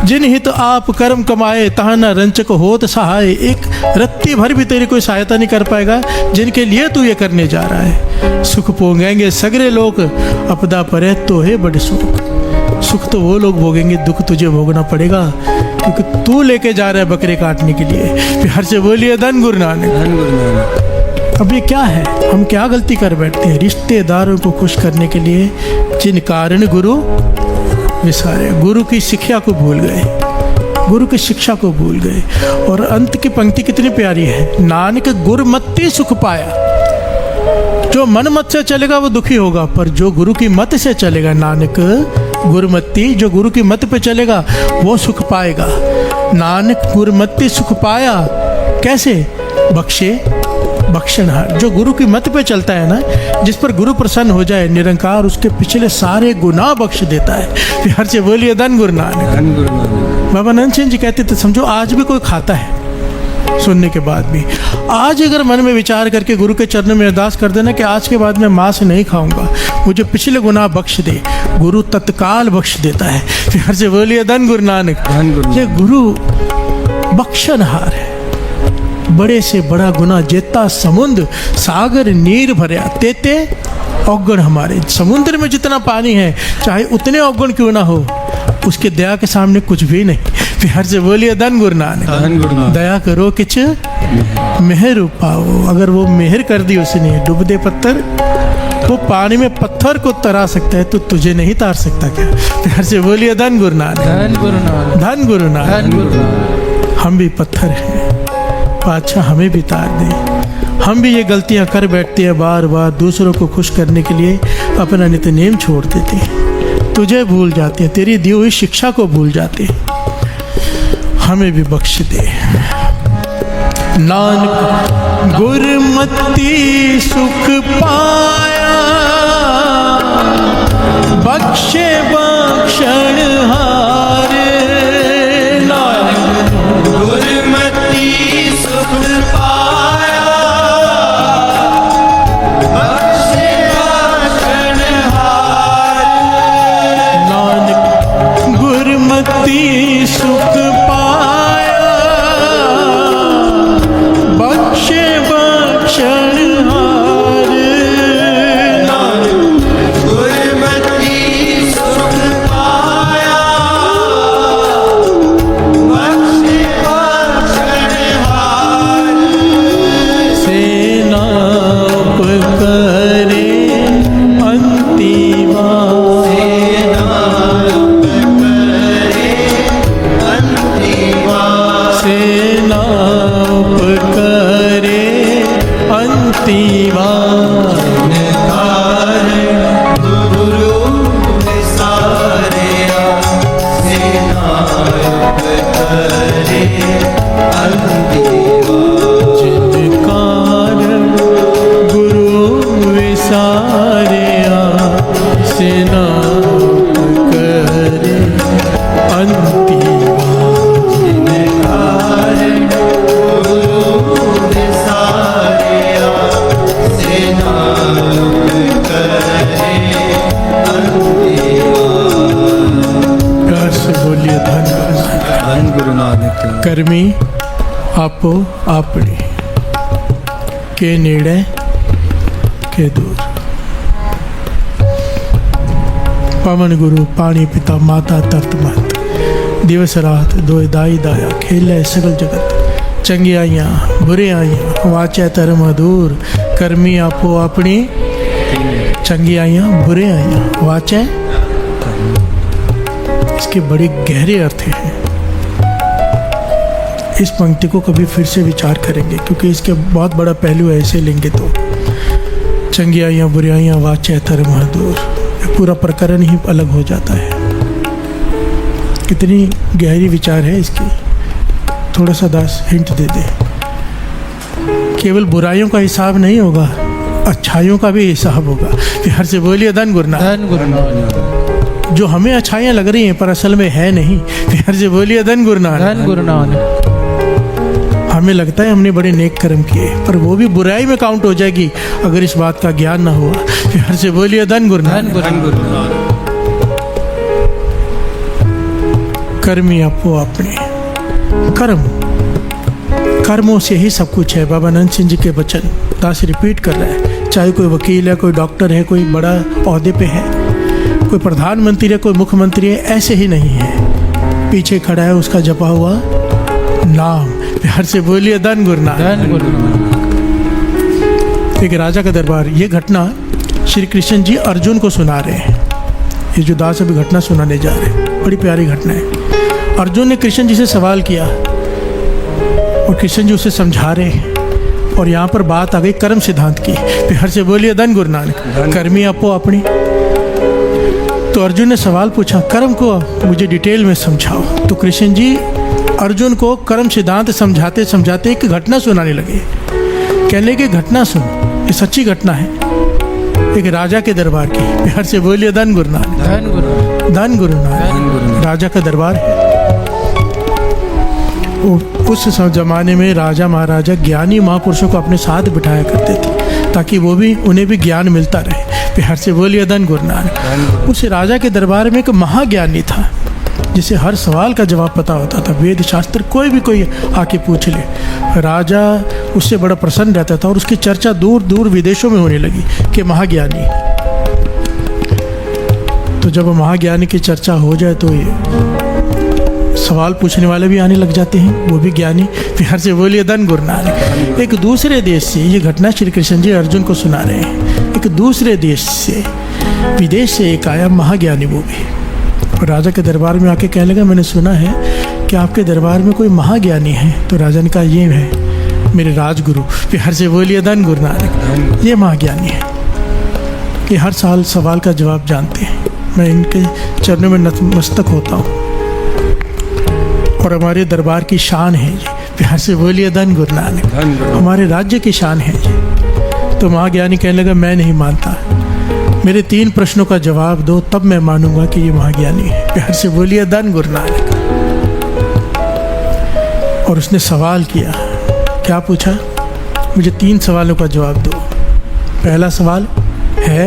जिन हित आप कर्म कमाए तहाँ न रंचक होत सहाय। एक रत्ती भर भी तेरी कोई सहायता नहीं कर पाएगा जिनके लिए तू ये करने जा रहा है। सुख पोंगेंगे सगरे लोग अपदा परे तो है बड़े सुख। सुख तो वो लोग भोगेंगे, दुख तुझे भोगना पड़ेगा क्योंकि तू लेके जा रहा है बकरे काटने के लिए। फिर हर से बोलिए धन गुरु नानक। धन गुरु नानक। अब ये क्या है, हम क्या गलती कर बैठते हैं? रिश्तेदारों को खुश करने के लिए जिन कारण गुरु विसारे, गुरु की शिक्षा को भूल गए, गुरु की शिक्षा को भूल गए। और अंत की पंक्ति कितनी प्यारी है, नानक गुरमत्ति सुख पाया। जो मन मत से चलेगा वो दुखी होगा, पर जो गुरु की मत से चलेगा, नानक गुरमत्ति, जो गुरु की मत पे चलेगा वो सुख पाएगा। नानक गुरमत्ति सुख पाया, कैसे? बख्शे बख्शनहार। जो गुरु की मत पे चलता है ना, जिस पर गुरु प्रसन्न हो जाए, निरंकार उसके पिछले सारे गुनाह बख्श देता है। फिर हर से बोलिए धन गुरु नानक। धन गुरु नानक। बाबा नंद सिंह जी कहते थे, समझो आज भी कोई खाता है सुनने के बाद भी, आज अगर मन में विचार करके गुरु के चरणों में अरदास कर देना कि आज के बाद मैं मांस नहीं खाऊंगा, मुझे पिछले गुनाह बख्श दे, गुरु तत्काल बख्श देता है। फिर हर से बोलिए धन गुरु नानक। धन गुरु ये गुरु बख्शनहार है। बड़े से बड़ा गुना जेता समुद्र सागर नीर भरया तेते अवगुण हमारे। समुद्र में जितना पानी है चाहे उतने अवगुण क्यों ना हो, उसके दया के सामने कुछ भी नहीं। फिर हर से बोलिए धन गुरु नानक। धन गुरु नानक। दया करो किच मेहर पाओ। अगर वो मेहर कर दी उसने, डूब दे पत्थर, वो पानी में पत्थर को तरा सकता है तो तुझे नहीं तार सकता क्या? फिर हर से बोलिए धन गुरु नानक। धन गुरु नानक। धन गुरु धन नानक। गुरु नानक। हम भी पत्थर हैं, अच्छा हमें भी तार दे। हम भी ये गलतियां कर बैठते हैं, बार बार दूसरों को खुश करने के लिए अपना नित्यनेम छोड़ देते हैं, तुझे भूल जाते हैं, तेरी दी हुई शिक्षा को भूल जाते हैं। हमें भी बख्श दे। नानक गुरमति सुख पाया, बख्शे बख्शण हारे। नानक गुरमति सुख पाया, बख्शे बख्शनहार। नानक गुरमति सुख पाया, बख्शे बख्शनहार। नानक गुरमति सुख पाया, बख्शे बख्शनहार। सेना उपकरे अंतिमा, सेना उपकरे अंतिमा। गुरु विसारिया, सेनायक करे अंतिमा। जिन कारण गुरु विसारिया, सेना उपकरे अंतिमा। प्यार से बोलिए धन गुरु नानक। धन गुरु नानक। कर्मी आपो आपड़ी के नेड़े के दूर। पवन गुरु पानी पिता माता तरत महत, दिवस रात दोए दाई दाया, खेले सगल जगत। चंगी आइयाँ बुरे आइयाँ, वाचे धर्म दूर। कर्मी आपो अपनी, चंगी आइयाँ बुरे आइयाँ, वाचे। इसके बड़े गहरे अर्थ हैं। इस पंक्ति को कभी फिर से विचार करेंगे क्योंकि इसके बहुत बड़ा पहलू है, ऐसे लेंगे तो। चंगियाइयाँ बुराइयाँ वाचे धर्म दूर, पूरा प्रकरण ही अलग हो जाता है। कितनी गहरी विचार है इसकी। थोड़ा सा दास हिंट दे दे। केवल बुराइयों का हिसाब नहीं होगा, अच्छाइयों का भी हिसाब होगा। फिर से बोलिए धन गुरु नानक। धन गुरु नानक। जो हमें अच्छाइयाँ लग रही हैं पर असल में है नहीं, फिर से बोलिए धन गुरु नानक। धन गुरु नानक। हमें लगता है हमने बड़े नेक कर्म किए, पर वो भी बुराई में काउंट हो जाएगी अगर इस बात का ज्ञान ना हुआ। फिर से बोलिए धन गुरु धन नानक। गुरु नानक। कर्मी आपो अपने कर्म, कर्मों से ही सब कुछ है। बाबा नंद सिंह जी के वचन दास रिपीट कर रहा है। चाहे कोई वकील है, कोई डॉक्टर है, कोई बड़ा ओहदे पे है, कोई प्रधानमंत्री है, कोई मुख्यमंत्री है, ऐसे ही नहीं है। पीछे खड़ा है उसका जपा हुआ नाम। प्यार से बोलिए धन गुरु नानक। धन गुरु नानक। एक राजा का दरबार, ये घटना श्री कृष्ण जी अर्जुन को सुना रहे हैं। ये जो दास अभी घटना सुनाने जा रहे हैं, बड़ी प्यारी घटना है। अर्जुन ने कृष्ण जी से सवाल किया और कृष्ण जी उसे समझा रहे हैं। और यहाँ पर बात आ गई कर्म सिद्धांत की। फिर से बोलिए धन गुरु नानक। कर्मी आपो अपनी। तो अर्जुन ने सवाल पूछा, कर्म को मुझे डिटेल में समझाओ। तो कृष्ण जी अर्जुन को कर्म सिद्धांत समझाते समझाते एक घटना सुनाने लगे। कहने लगे घटना सुन, ये सच्ची घटना है एक राजा के दरबार की। प्यार से बोलिए धन गुरु नानक। धन गुरु। धन गुरु नानक। राजा का दरबार है। उस जमाने में राजा महाराजा ज्ञानी महापुरुषों को अपने साथ बिठाया करते थे ताकि वो भी उन्हें भी ज्ञान मिलता रहे। प्यार से बोलिए धन गुरु नानक। उस राजा के दरबार में एक महाज्ञानी था जिसे हर सवाल का जवाब पता होता था। वेद शास्त्र कोई आके पूछ ले, राजा उससे बड़ा प्रसन्न रहता था और उसकी चर्चा दूर दूर विदेशों में होने लगी कि महाज्ञानी। तो जब महाज्ञानी की चर्चा हो जाए तो ये सवाल पूछने वाले भी आने लग जाते हैं, वो भी ज्ञानी। प्यार से बोलिए धन गुरु नानक। एक दूसरे देश से, ये घटना श्री कृष्ण जी अर्जुन को सुना रहे हैं, एक दूसरे देश से, विदेश से एक आया महाज्ञानी, वो भी और राजा के दरबार में आके कहने लगा, मैंने सुना है कि आपके दरबार में कोई महाज्ञानी है। तो राजा ने कहा, ये है मेरे राजगुरु। प्यार से बोलिए धन गुरु नानक। ये महाज्ञानी है, ये हर साल सवाल का जवाब जानते हैं। मैं इनके चरणों में नतमस्तक होता हूँ और हमारे दरबार की शान है ये। प्यार से बोलिए धन गुरु नानक। हमारे राज्य की शान है ये। तो महाज्ञानी कहने लगा, मैं नहीं मानता, मेरे 3 प्रश्नों का जवाब दो, तब मैं मानूंगा कि ये महाज्ञानी है। प्यार से बोलिए धन गुरु नानक। और उसने सवाल किया, क्या पूछा? मुझे 3 सवालों का जवाब दो। पहला सवाल है।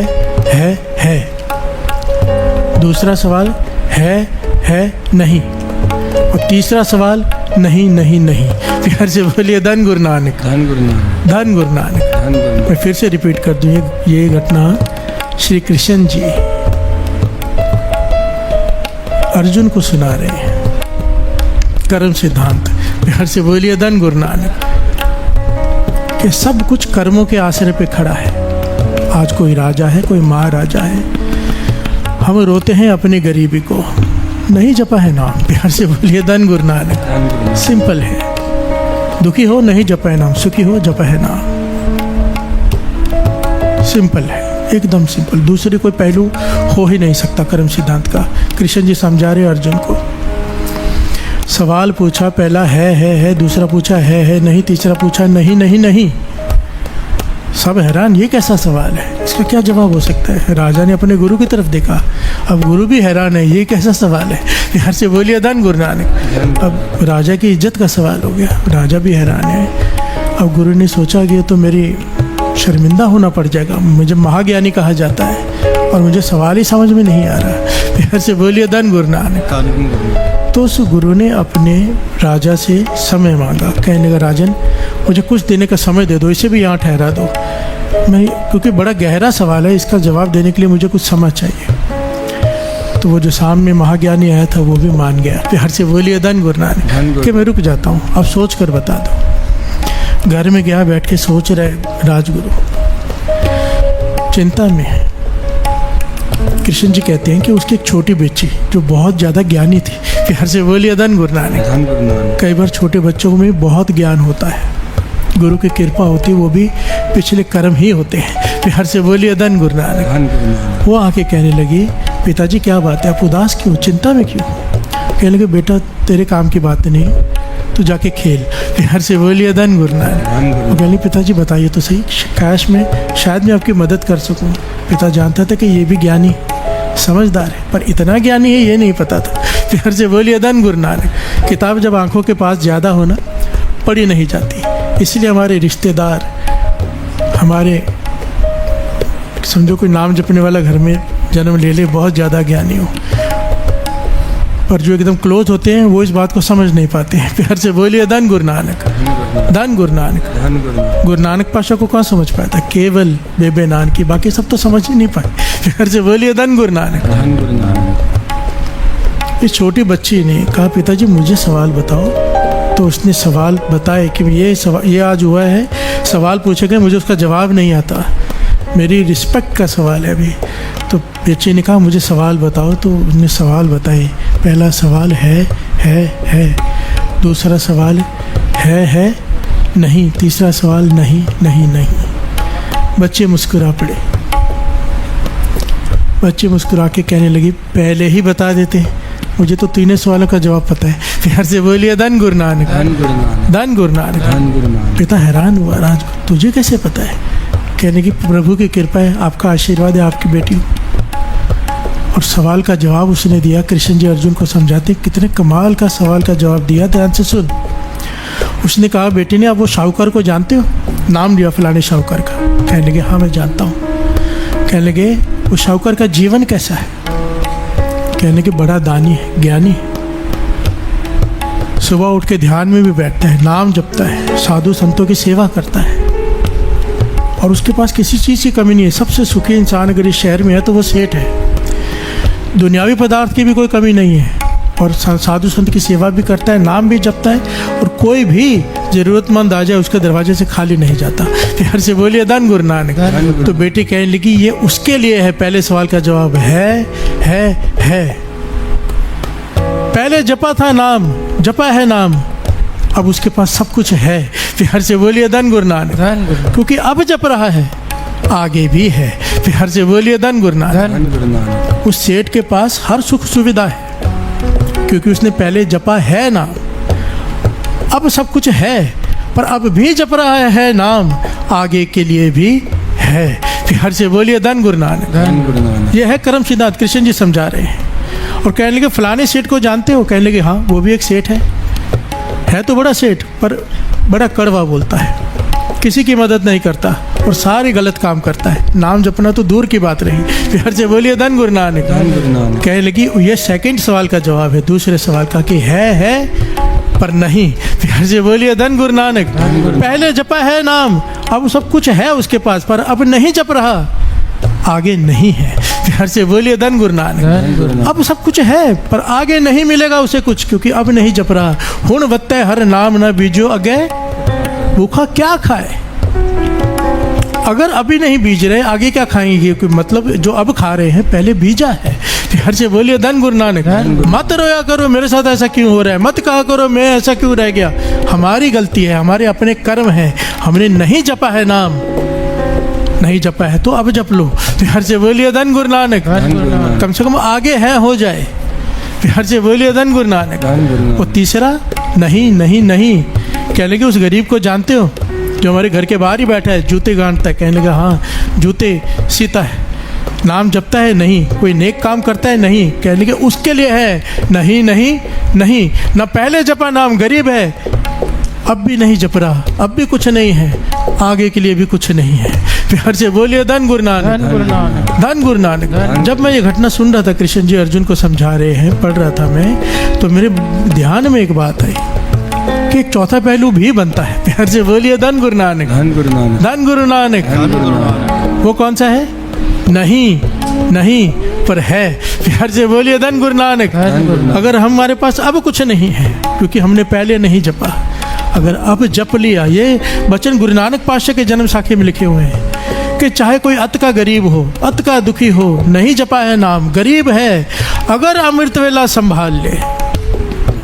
दूसरा सवाल है नहीं। और तीसरा सवाल नहीं। प्यार से बोलिए धन गुरु नानक। धन गुरु नानक। धन गुरु नानक। धन गुरु। मैं फिर से रिपीट कर दूँ, ये घटना श्री कृष्ण जी अर्जुन को सुना रहे हैं, कर्म सिद्धांत। प्यार से बोलिए धन गुरु नानक। कि सब कुछ कर्मों के आश्रय पे खड़ा है। आज कोई राजा है, कोई महाराजा है, हम रोते हैं अपनी गरीबी को, नहीं जपा है नाम। प्यार से बोलिए धन गुरु नानक। सिंपल है, दुखी हो नहीं जपा है नाम, सुखी हो जपा है नाम। सिंपल है, एकदम सिंपल। दूसरे कोई पहलू हो ही नहीं सकता कर्म सिद्धांत का। कृष्ण जी समझा रहे अर्जुन को। सवाल पूछा, पहला है, दूसरा पूछा है नहीं, तीसरा पूछा नहीं। सब हैरान, ये कैसा सवाल है, इसका क्या जवाब हो सकता है? राजा ने अपने गुरु की तरफ देखा, अब गुरु भी हैरान है, ये कैसा सवाल है? प्यार से बोलिए धन गुरु नानक। अब राजा की इज्जत का सवाल हो गया, राजा भी हैरान है। अब गुरु ने सोचा कि ये तो मेरी शर्मिंदा होना पड़ जाएगा, मुझे महाज्ञानी कहा जाता है और मुझे सवाल ही समझ में नहीं आ रहा। प्यार से बोलिए धन गुरु नानक। तो उस गुरु ने अपने राजा से समय मांगा। कहने लगा, राजन मुझे कुछ देने का समय दे दो, इसे भी यहाँ ठहरा दो, मैं क्योंकि बड़ा गहरा सवाल है, इसका जवाब देने के लिए मुझे कुछ समय चाहिए। तो वो जो सामने महाज्ञानी आया था वो भी मान गया। प्यार से बोलिए धन गुरु नानक। कि मैं रुक जाता हूँ, अब सोच कर बता दो। घर में गया, बैठ के सोच रहे राजगुरु, चिंता में है। कृष्ण जी कहते हैं कि उसकी एक छोटी बच्ची जो बहुत ज़्यादा ज्ञानी थी। प्यार से बोलिए धन गुरु नानक। कई बार छोटे बच्चों में बहुत ज्ञान होता है, गुरु की कृपा होती है, वो भी पिछले कर्म ही होते हैं। प्यार से बोलिए धन गुरु नानक। वो आके कहने लगी, पिताजी क्या बात है, आप उदास क्यों, चिंता में क्यों? कहने लगे बेटा तेरे काम की बात नहीं, तू जाके खेल। फिर से बोलिए धन गुरु नानक। वो कहने पिताजी बताइए तो सही, काश में शायद मैं आपकी मदद कर सकूं। पिता जानता था कि ये भी ज्ञानी समझदार है, पर इतना ज्ञानी है ये नहीं पता था। फिर से बोलिए धन गुरु नानक। किताब जब आंखों के पास ज़्यादा होना पढ़ी नहीं जाती, इसलिए हमारे रिश्तेदार, हमारे समझो कोई नाम जपने वाला घर में जन्म ले ले, बहुत ज़्यादा ज्ञानी हो, पर जो एकदम क्लोज होते हैं वो इस बात को समझ नहीं पाते हैं। फिर से बोलिए धन गुरु नानक। धन गुरु नानक। गुरु नानक पाशा को कौन समझ पाया था? केवल बेबे नानक की, बाकी सब तो समझ ही नहीं पाए। फिर से बोलिए धन गुरु नानक। इस छोटी बच्ची ने कहा पिताजी मुझे सवाल बताओ। तो उसने सवाल बताए कि ये आज हुआ है, सवाल पूछे गए, मुझे उसका जवाब नहीं आता, मेरी रिस्पेक्ट का सवाल है अभी। तो बच्चे ने कहा मुझे सवाल बताओ। तो उसने सवाल बताए। पहला सवाल है, दूसरा सवाल है नहीं, तीसरा सवाल नहीं। बच्चे मुस्कुरा पड़े। बच्चे मुस्कुरा के कहने लगी पहले ही बता देते, मुझे तो तीनों सवालों का जवाब पता है। फिर से बोलिए धन गुरु नानक। धन गुरु नानक। पिता हैरान हुआ, राज तुझे कैसे पता है? कहने की प्रभु की कृपा है, आपका आशीर्वाद है, आपकी बेटी। और सवाल का जवाब उसने दिया। कृष्ण जी अर्जुन को समझाते कितने कमाल का सवाल का जवाब दिया, ध्यान से सुन। उसने कहा बेटी ने आप वो शाहूकार को जानते हो? नाम लिया फलाने शाहूकार का। कहने लगे हाँ मैं जानता हूँ। कहने लगे वो शाहूकार का जीवन कैसा है? कहने के बड़ा दानी है, ज्ञानी है, सुबह उठ के ध्यान में भी बैठता है, नाम जपता है, साधु संतों की सेवा करता है, और उसके पास किसी चीज़ की कमी नहीं है। सबसे सुखी इंसान अगर इस शहर में है तो वो सेठ है। दुनियावी पदार्थ की भी कोई कमी नहीं है, और साधु संत की सेवा भी करता है, नाम भी जपता है, और कोई भी ज़रूरतमंद आ जाए उसके दरवाजे से खाली नहीं जाता। फिर से बोलिए धन गुरु नानक। तो बेटी कहने लगी ये उसके लिए है। पहले सवाल का जवाब है। पहले जपा था नाम, जपा है नाम, अब उसके पास सब कुछ है। फिर से बोलिए धन गुरु नानक। क्योंकि अब जप रहा है, आगे भी है। फिर से बोलिए धन गुरु नानक। उस सेठ के पास हर सुख सुविधा है, क्योंकि उसने पहले जपा है नाम। अब सब कुछ है, पर अब भी जप रहा है नाम, आगे के लिए भी है। फिर से बोलिए धन गुरु नानक। यह है कर्म सिद्धांत, कृष्ण जी समझा रहे हैं। और कहने लगे फलाने सेठ को जानते हो? कहने लगे हाँ वो भी एक सेठ है तो बड़ा सेठ, पर बड़ा कड़वा बोलता है, किसी की मदद नहीं करता और सारे गलत काम करता है, नाम जपना तो दूर की बात रही। फिर से बोलिए धन गुरु नानक। कहने लगी ये सेकंड सवाल का जवाब है दूसरे सवाल का कि है पर नहीं। फिर से बोलिए धन गुरु नानक। पहले जपा है नाम, अब सब कुछ है उसके पास, पर अब नहीं जप रहा, आगे नहीं है। फिर से बोलिए धन गुरु नानक। अब सब कुछ है पर आगे नहीं मिलेगा उसे कुछ, क्योंकि अब नहीं जप रहा। हुण वत्ते हर नाम न बीजो अगे, भूखा क्या खाए? अगर अभी नहीं बीज रहे आगे क्या खाएंगे? मतलब जो अब खा रहे हैं पहले बीजा है। फिर से बोलिए धन गुरु नानक। मत रोया करो मेरे साथ ऐसा क्यों हो रहा है, मत कहा करो मैं ऐसा क्यों रह गया। हमारी गलती है, हमारे अपने कर्म है, हमने नहीं जपा है नाम, नहीं जपा है तो अब जप लो। फिर से बोलिए धन गुरु नानक। कम से कम आगे है हो जाए। फिर से बोलिए धन गुरु नानक। और तीसरा नहीं। कहने लगे उस गरीब को जानते हो जो हमारे घर के बाहर ही बैठा है, जूते गांठता है? कहने लगा हाँ जूते सीता है, नाम जपता है नहीं, कोई नेक काम करता है नहीं। कहने लगे उसके लिए है नहीं, ना पहले जपा नाम, गरीब है, अब भी नहीं जप रहा, अब भी कुछ नहीं है, आगे के लिए भी कुछ नहीं है। फिर से बोलिए धन गुरु नानक। धन गुरु नानक। जब मैं ये घटना सुन रहा था, कृष्ण जी अर्जुन को समझा रहे हैं, पढ़ रहा था मैं, तो मेरे ध्यान में एक बात आई कि एक चौथा पहलू भी बनता है। फिर से बोलिए धन गुरु नानक। धन गुरु नानक। वो कौन सा है? नहीं पर है। फिर से बोलिए धन गुरु नानक। अगर हमारे पास अब कुछ नहीं है क्योंकि हमने पहले नहीं जपा, अगर अब जप लिया, ये वचन गुरु नानक पातशाह के जन्म साखे में लिखे हुए हैं कि चाहे कोई अत का गरीब हो, अत का दुखी हो, नहीं जपा है नाम, गरीब है, अगर अमृत वेला संभाल ले,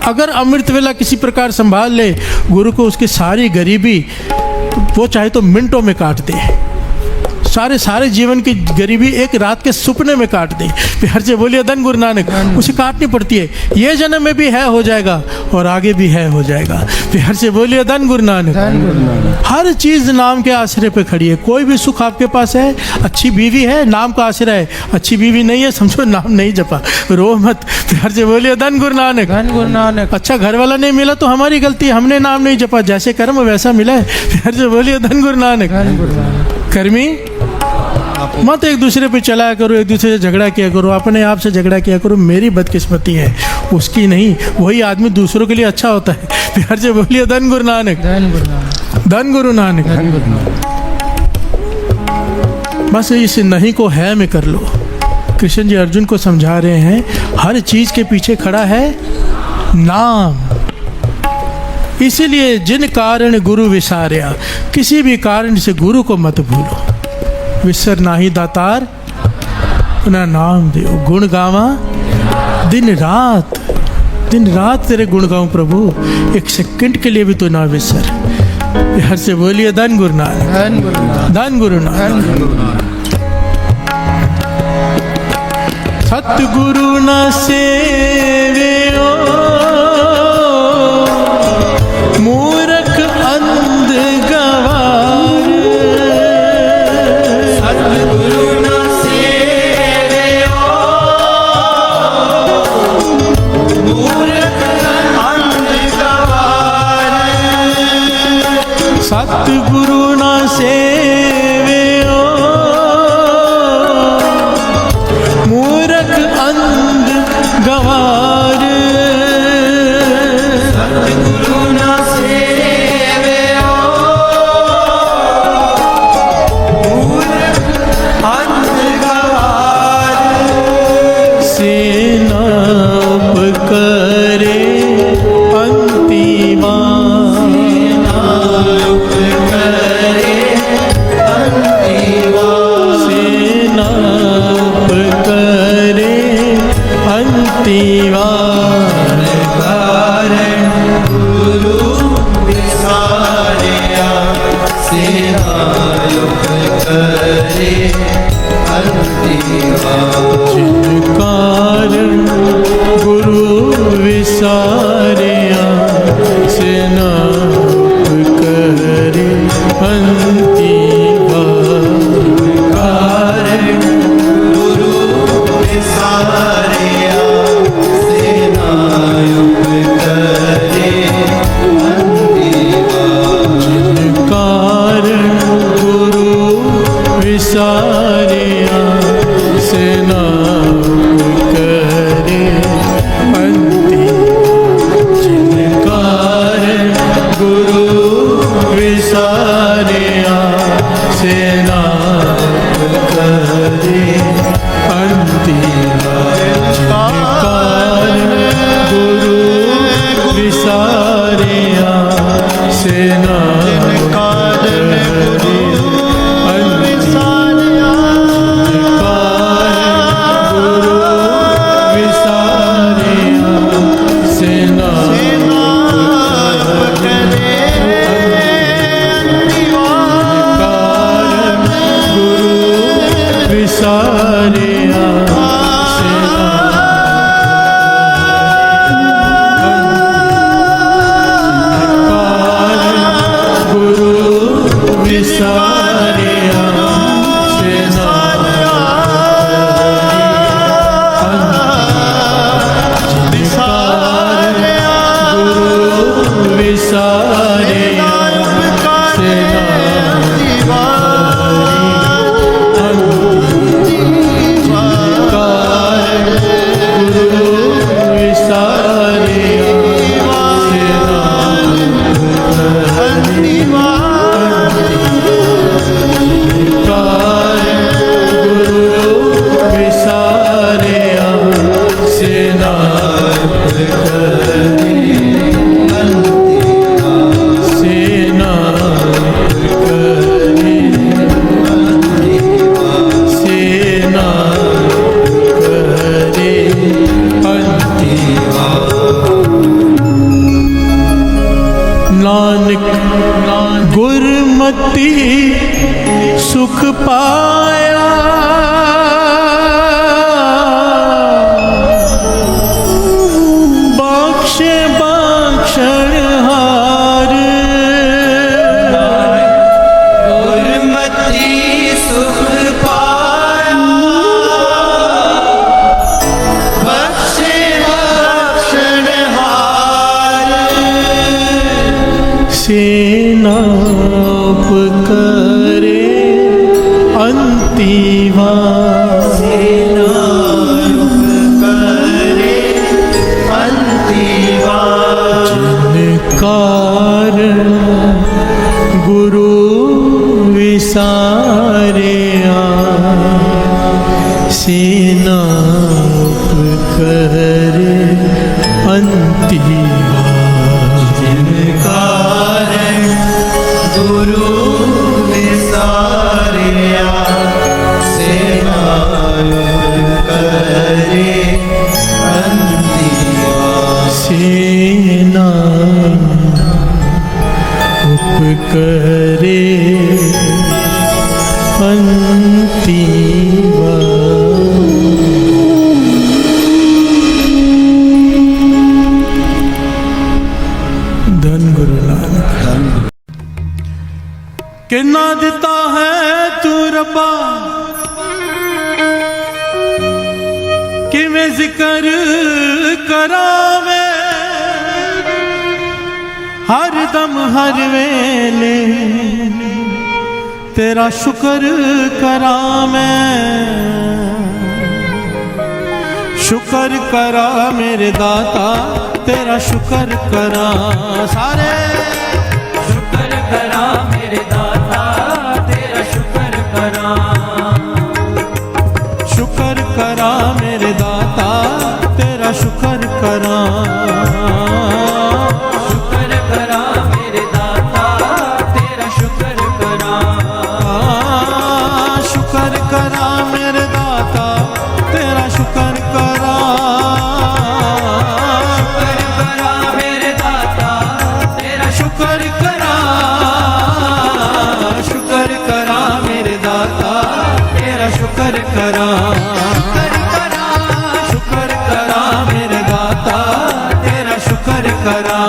अगर अमृत वेला किसी प्रकार संभाल ले, गुरु को उसकी सारी गरीबी वो चाहे तो मिनटों में काट दे, सारे जीवन की गरीबी एक रात के सुपने में काट दी। प्यार से बोलिए धन गुरु नानक। उसे काटनी पड़ती है, ये जन्म में भी है हो जाएगा और आगे भी है हो जाएगा। प्यार से बोलिए धन गुरु नानक। हर चीज नाम के आश्रय पे खड़ी है। कोई भी सुख आपके पास है, अच्छी बीवी है, नाम का आश्रय है। अच्छी बीवी नहीं है, समझो नाम नहीं जपा, रो मत। प्यार से बोलिए धन गुरु नानक। धन गुरु नानक। अच्छा घर वाला नहीं मिला तो हमारी गलती, हमने नाम नहीं जपा, जैसे कर्म वैसा मिला है। प्यार से बोलिए धन गुरु नानक। धन गुरु नानक। कर्मी मत एक दूसरे पे चलाया करो, एक दूसरे से झगड़ा किया करो, अपने आप से झगड़ा किया करो। मेरी बदकिस्मती है, उसकी नहीं। वही आदमी दूसरों के लिए अच्छा होता है। प्यार से बोलिए धन गुरु नानक। धन गुरु नानक। धन गुरु नानक। धन गुरु नानक। बस इस नहीं को है में कर लो। कृष्ण जी अर्जुन को समझा रहे हैं, हर चीज के पीछे खड़ा है नाम। इसीलिए जिन कारण गुरु विसार्या, किसी भी कारण से गुरु को मत भूलो। विसर नाही दातार अपना नाम दे, गुण गावा दिन रात तेरे गुण गाऊं प्रभु, एक सेकंड के लिए भी तो ना विसर। हर से बोलिए धन गुरु नानक। धन गुरु नानक। धन गुरु नानक। सतगुरु न सेवियो मूर्ख अंध गवार। सतगुरु न सेवियो मूर्ख अंध गवार। सतगुरु न सेवियो मूर्ख अंध गवार। सतगुरु न सेवियो मूर्ख अंध गवार। सेना उपकरे अंतिमा। सेना उपकरे अंतिमा। कारण गुरु विसारिया सेना करे अंतिमा। जिन कारण गुरु विसारिया सेना उपकरे अंतिमा। कारण गुरु विसारिया सेना करे अंतिमा। कारण गुरु विसारिया सेना करे अंतिम। जिन कारण गुरु विसारिया सेना करे अंतिम। जिन कारण गुरु विसारिया सेना करे अंतिवार जिनकार गुरु विसारे सेना करे अंतिवार जिनकार गुरु विसारिया सेना करे अंतिवार सेना उपकरे अंतिवार। धन गुरु नानक। किन्ना दिता है तू रब्बा किवें जिक्र करावे हर दम हर वेले तेरा शुक्र करा मैं शुक्र करा मेरे दाता तेरा शुक्र करा सारे शुक्र करा मेरे दाता तेरा शुक्र करा शुक्र करा मेरे दाता तेरा शुक्र करा शुक्र करा मेरे दाता तेरा शुक्र करा शुक्र करा मेरे दाता तेरा शुक्र करा शुक्र करा मेरे दाता तेरा शुक्र करा शुक्र करा मेरे दाता तेरा शुक्र करा शुक्र करा मेरे दाता तेरा शुक्र करा।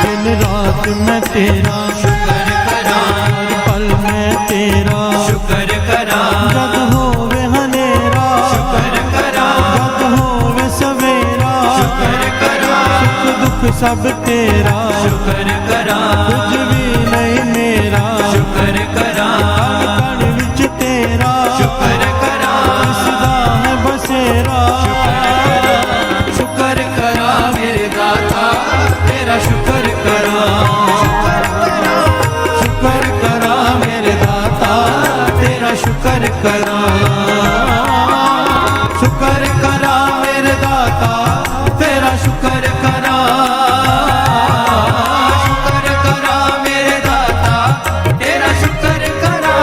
दिन रात में तेरा शुक्र करा हर पल में तेरा शुक्र करा जग होवे हनेरा शुक्र करा जग होवे सवेरा शुक्र करा सुख दुख सब तेरा शुक्र करा कुछ भी नहीं मेरा शुक्र करा कण कण विच तेरा शुक्र करा सदा है बसेरा शुक्र करा मेरे दाता तेरा शुक्र करा शुक्र करा मेरे दाता तेरा शुक्र करा शुक्र करा मेरे दाता तेरा शुक्र करा शुक्र करा मेरे दाता तेरा शुक्र करा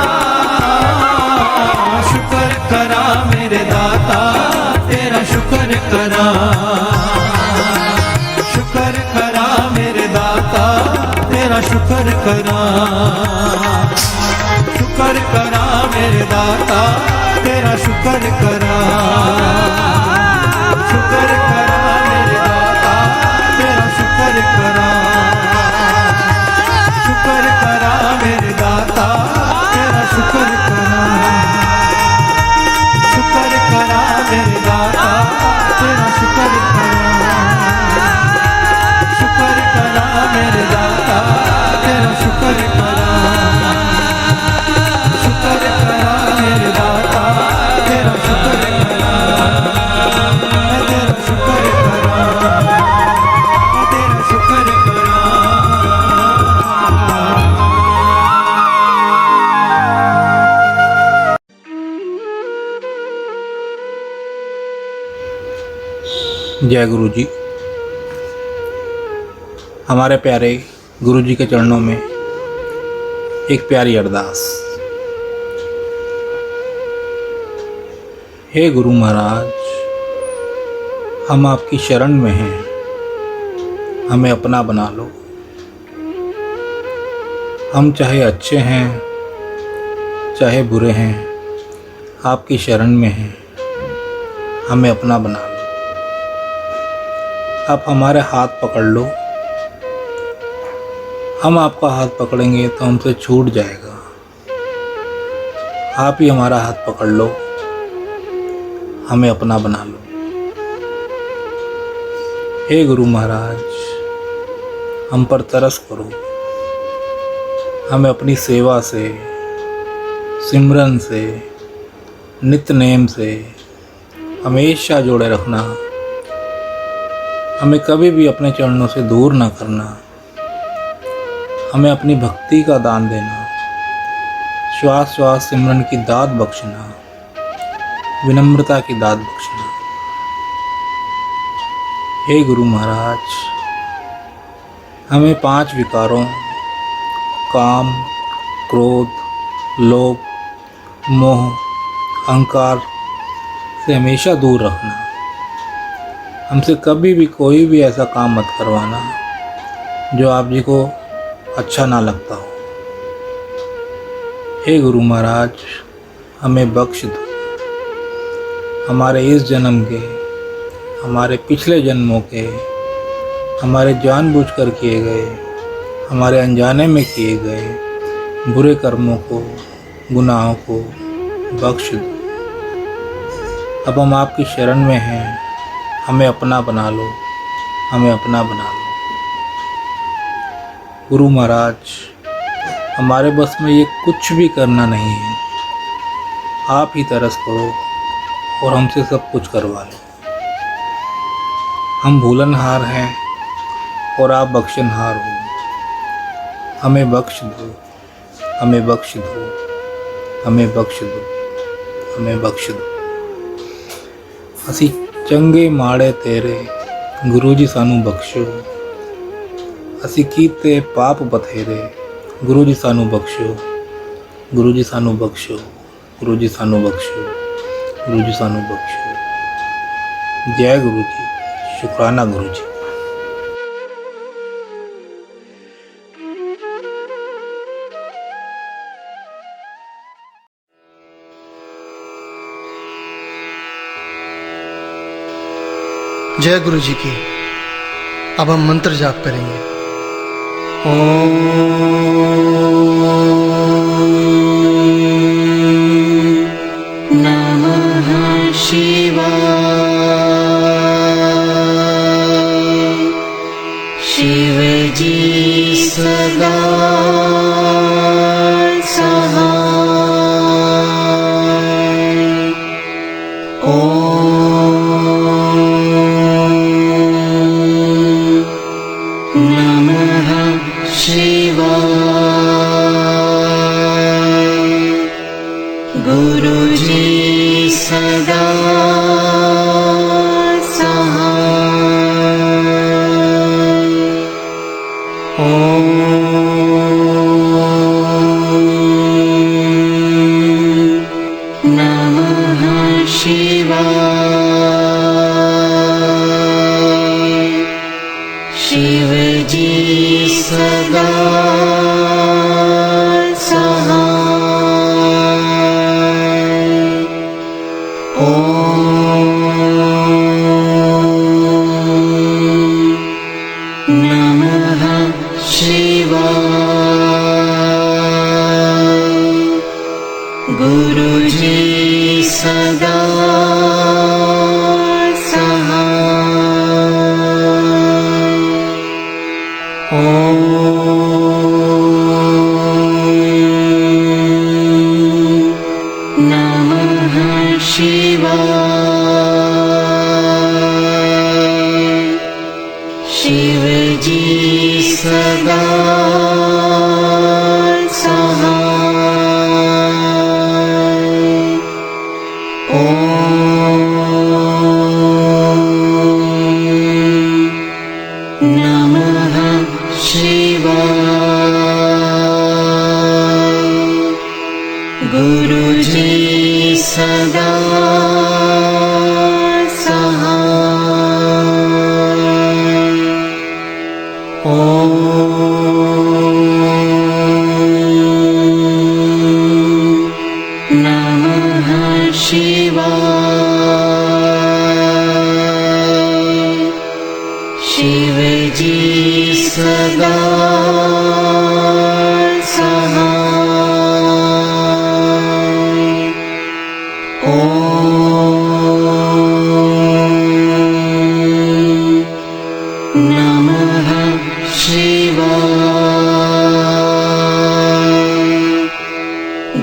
शुक्र करा मेरे दाता तेरा शुक्र करा शुक्र करा मेरे दाता तेरा शुक्र करा शुक्र करा मेरे दाता तेरा शुक्र करा शुक्र करा मेरे दाता तेरा शुक्र करा शुक्र करा मेरे दाता तेरा शुक्र करा शुक्र करा मेरे दाता तेरा शुक्र करा शुक्र करा मेरे दाता तेरा शुक्र करा शुक्र करा मेरे दाता तेरा शुक्र करा मैं तेरा शुक्र करा मैं तेरा शुक्र करा। जय गुरु जी। हमारे प्यारे गुरु जी के चरणों में एक प्यारी अरदास। हे गुरु महाराज, हम आपकी शरण में हैं, हमें अपना बना लो। हम चाहे अच्छे हैं चाहे बुरे हैं, आपकी शरण में हैं, हमें अपना बना लो। आप हमारे हाथ पकड़ लो। हम आपका हाथ पकड़ेंगे तो हमसे छूट जाएगा। आप ही हमारा हाथ पकड़ लो, हमें अपना बना लो। हे गुरु महाराज, हम पर तरस करो। हमें अपनी सेवा से, सिमरन से, नित्य नेम से हमेशा जोड़े रखना। हमें कभी भी अपने चरणों से दूर ना करना। हमें अपनी भक्ति का दान देना। श्वास श्वास सिमरन की दात बख्शना, विनम्रता की दात बख्शना। हे गुरु महाराज, हमें 5 विकारों काम, क्रोध, लोभ, मोह, अहंकार से हमेशा दूर रखना। हमसे कभी भी कोई भी ऐसा काम मत करवाना जो आप जी को अच्छा ना लगता हो। हे गुरु महाराज, हमें बख्श दो। हमारे इस जन्म के, हमारे पिछले जन्मों के, हमारे जानबूझकर किए गए, हमारे अनजाने में किए गए बुरे कर्मों को, गुनाहों को बख्श दो। अब हम आपकी शरण में हैं। हमें अपना बना लो, हमें अपना बना लो। गुरु महाराज, हमारे बस में ये कुछ भी करना नहीं है। आप ही तरस करो और हमसे सब कुछ करवा लो। हम भूलनहार हैं और आप बख्शनहार हो। हमें बख्श दो, हमें बख्श दो, हमें बख्श दो, हमें बख्श दो। असी चंगे माड़े तेरे गुरु जी सानू बख्शो। असी कीते पाप बथेरे गुरु जी सानू बख्शो। गुरु जी सानू बख्शो, गुरु जी सानू बख्शो, गुरु जी सानू बख्शो। जय गुरु जी, शुक्राना गुरु जी। जय गुरु जी की। अब हम मंत्र जाप करेंगे। नमः शिवाय। शिव जी सदा सहाय। नमः शिवाय। गुरु जी सदा सहाय। नमः शिवाय। शिव जी सदा नमः शिवाय। गुरु जी सदा सहाय। नमः शिवाय। शिव जी सदा सहाय। नमः शिवाय। गुरु जी सदा सहाय। शिव जी सदा सहाय। ओम नमः शिवाय।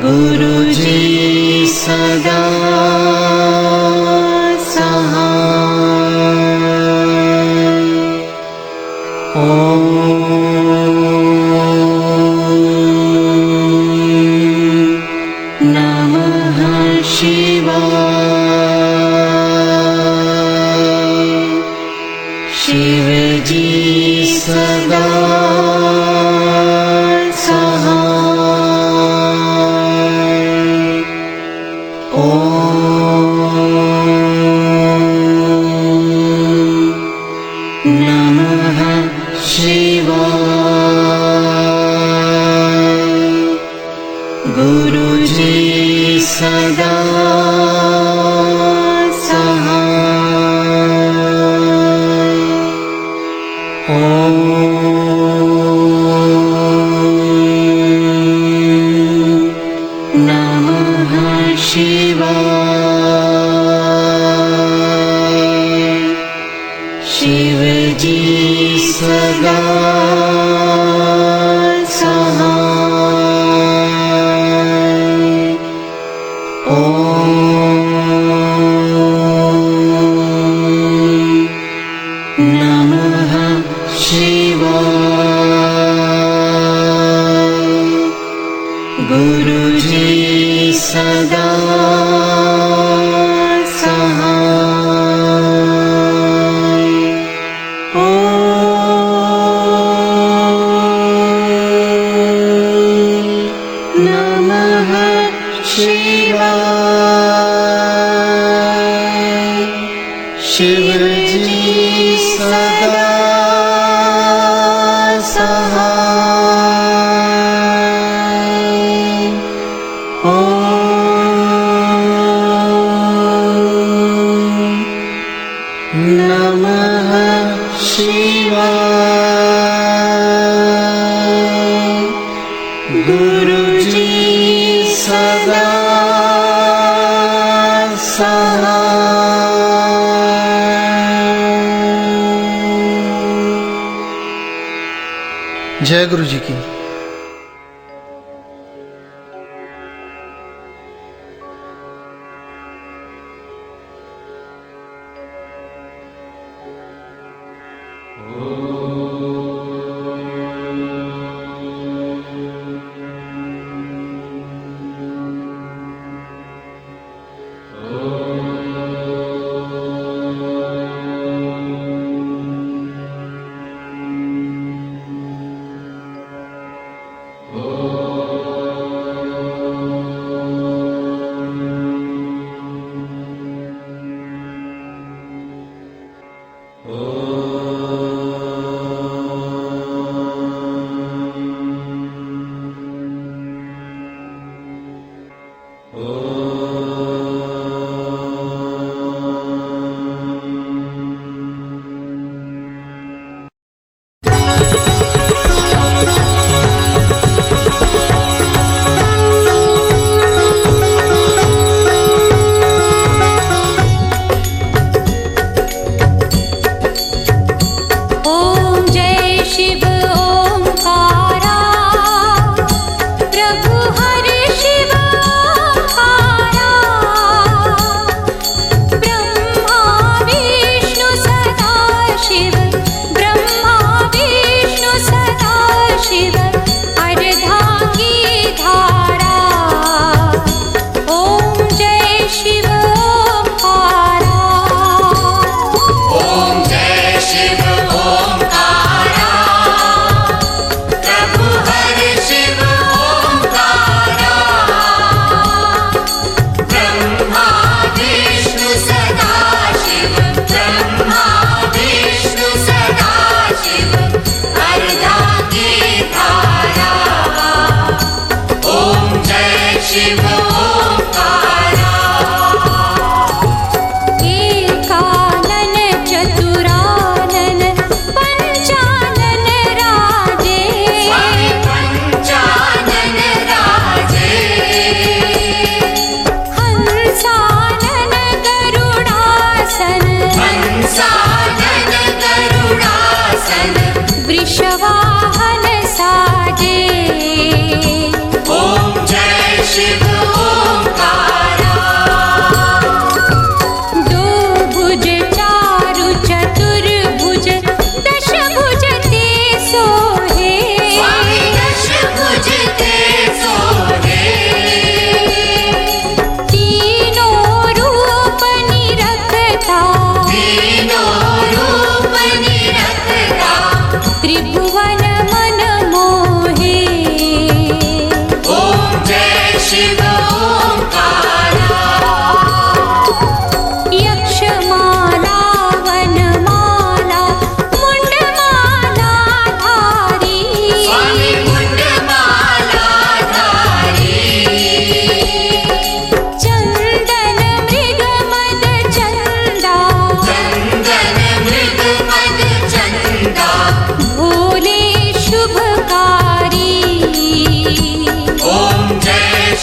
गुरु जी सदा सहाय। ओम नमः शिवाय। शिव जी सदा सहाय। ओम नमः शिवाय। गुरु जी सदा सहाय। ओम नमः शिवाय। शिव जी सदा सहाय। ओम नमः शिवाय। गुरु जी सदा सहाय। ओम नमः शिवाय। शिव जी सदा सहाय। ओम नमः शिवाय। गुरु जी सदा सहाय। जय गुरु जी की।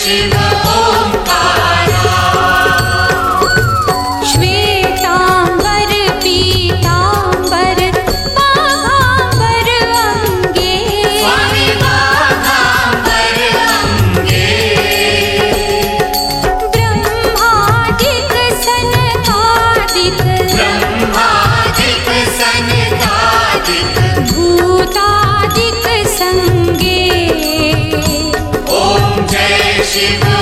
शिव ओंकारा। श्वेतांबर पीतांबर बाघांबर अंगे, स्वामी बाघांबर अंगे। ब्रह्मादिक सनकादिक, ब्रह्मादिक सनकादिक, भूतादिक संगे। ओम जय शिव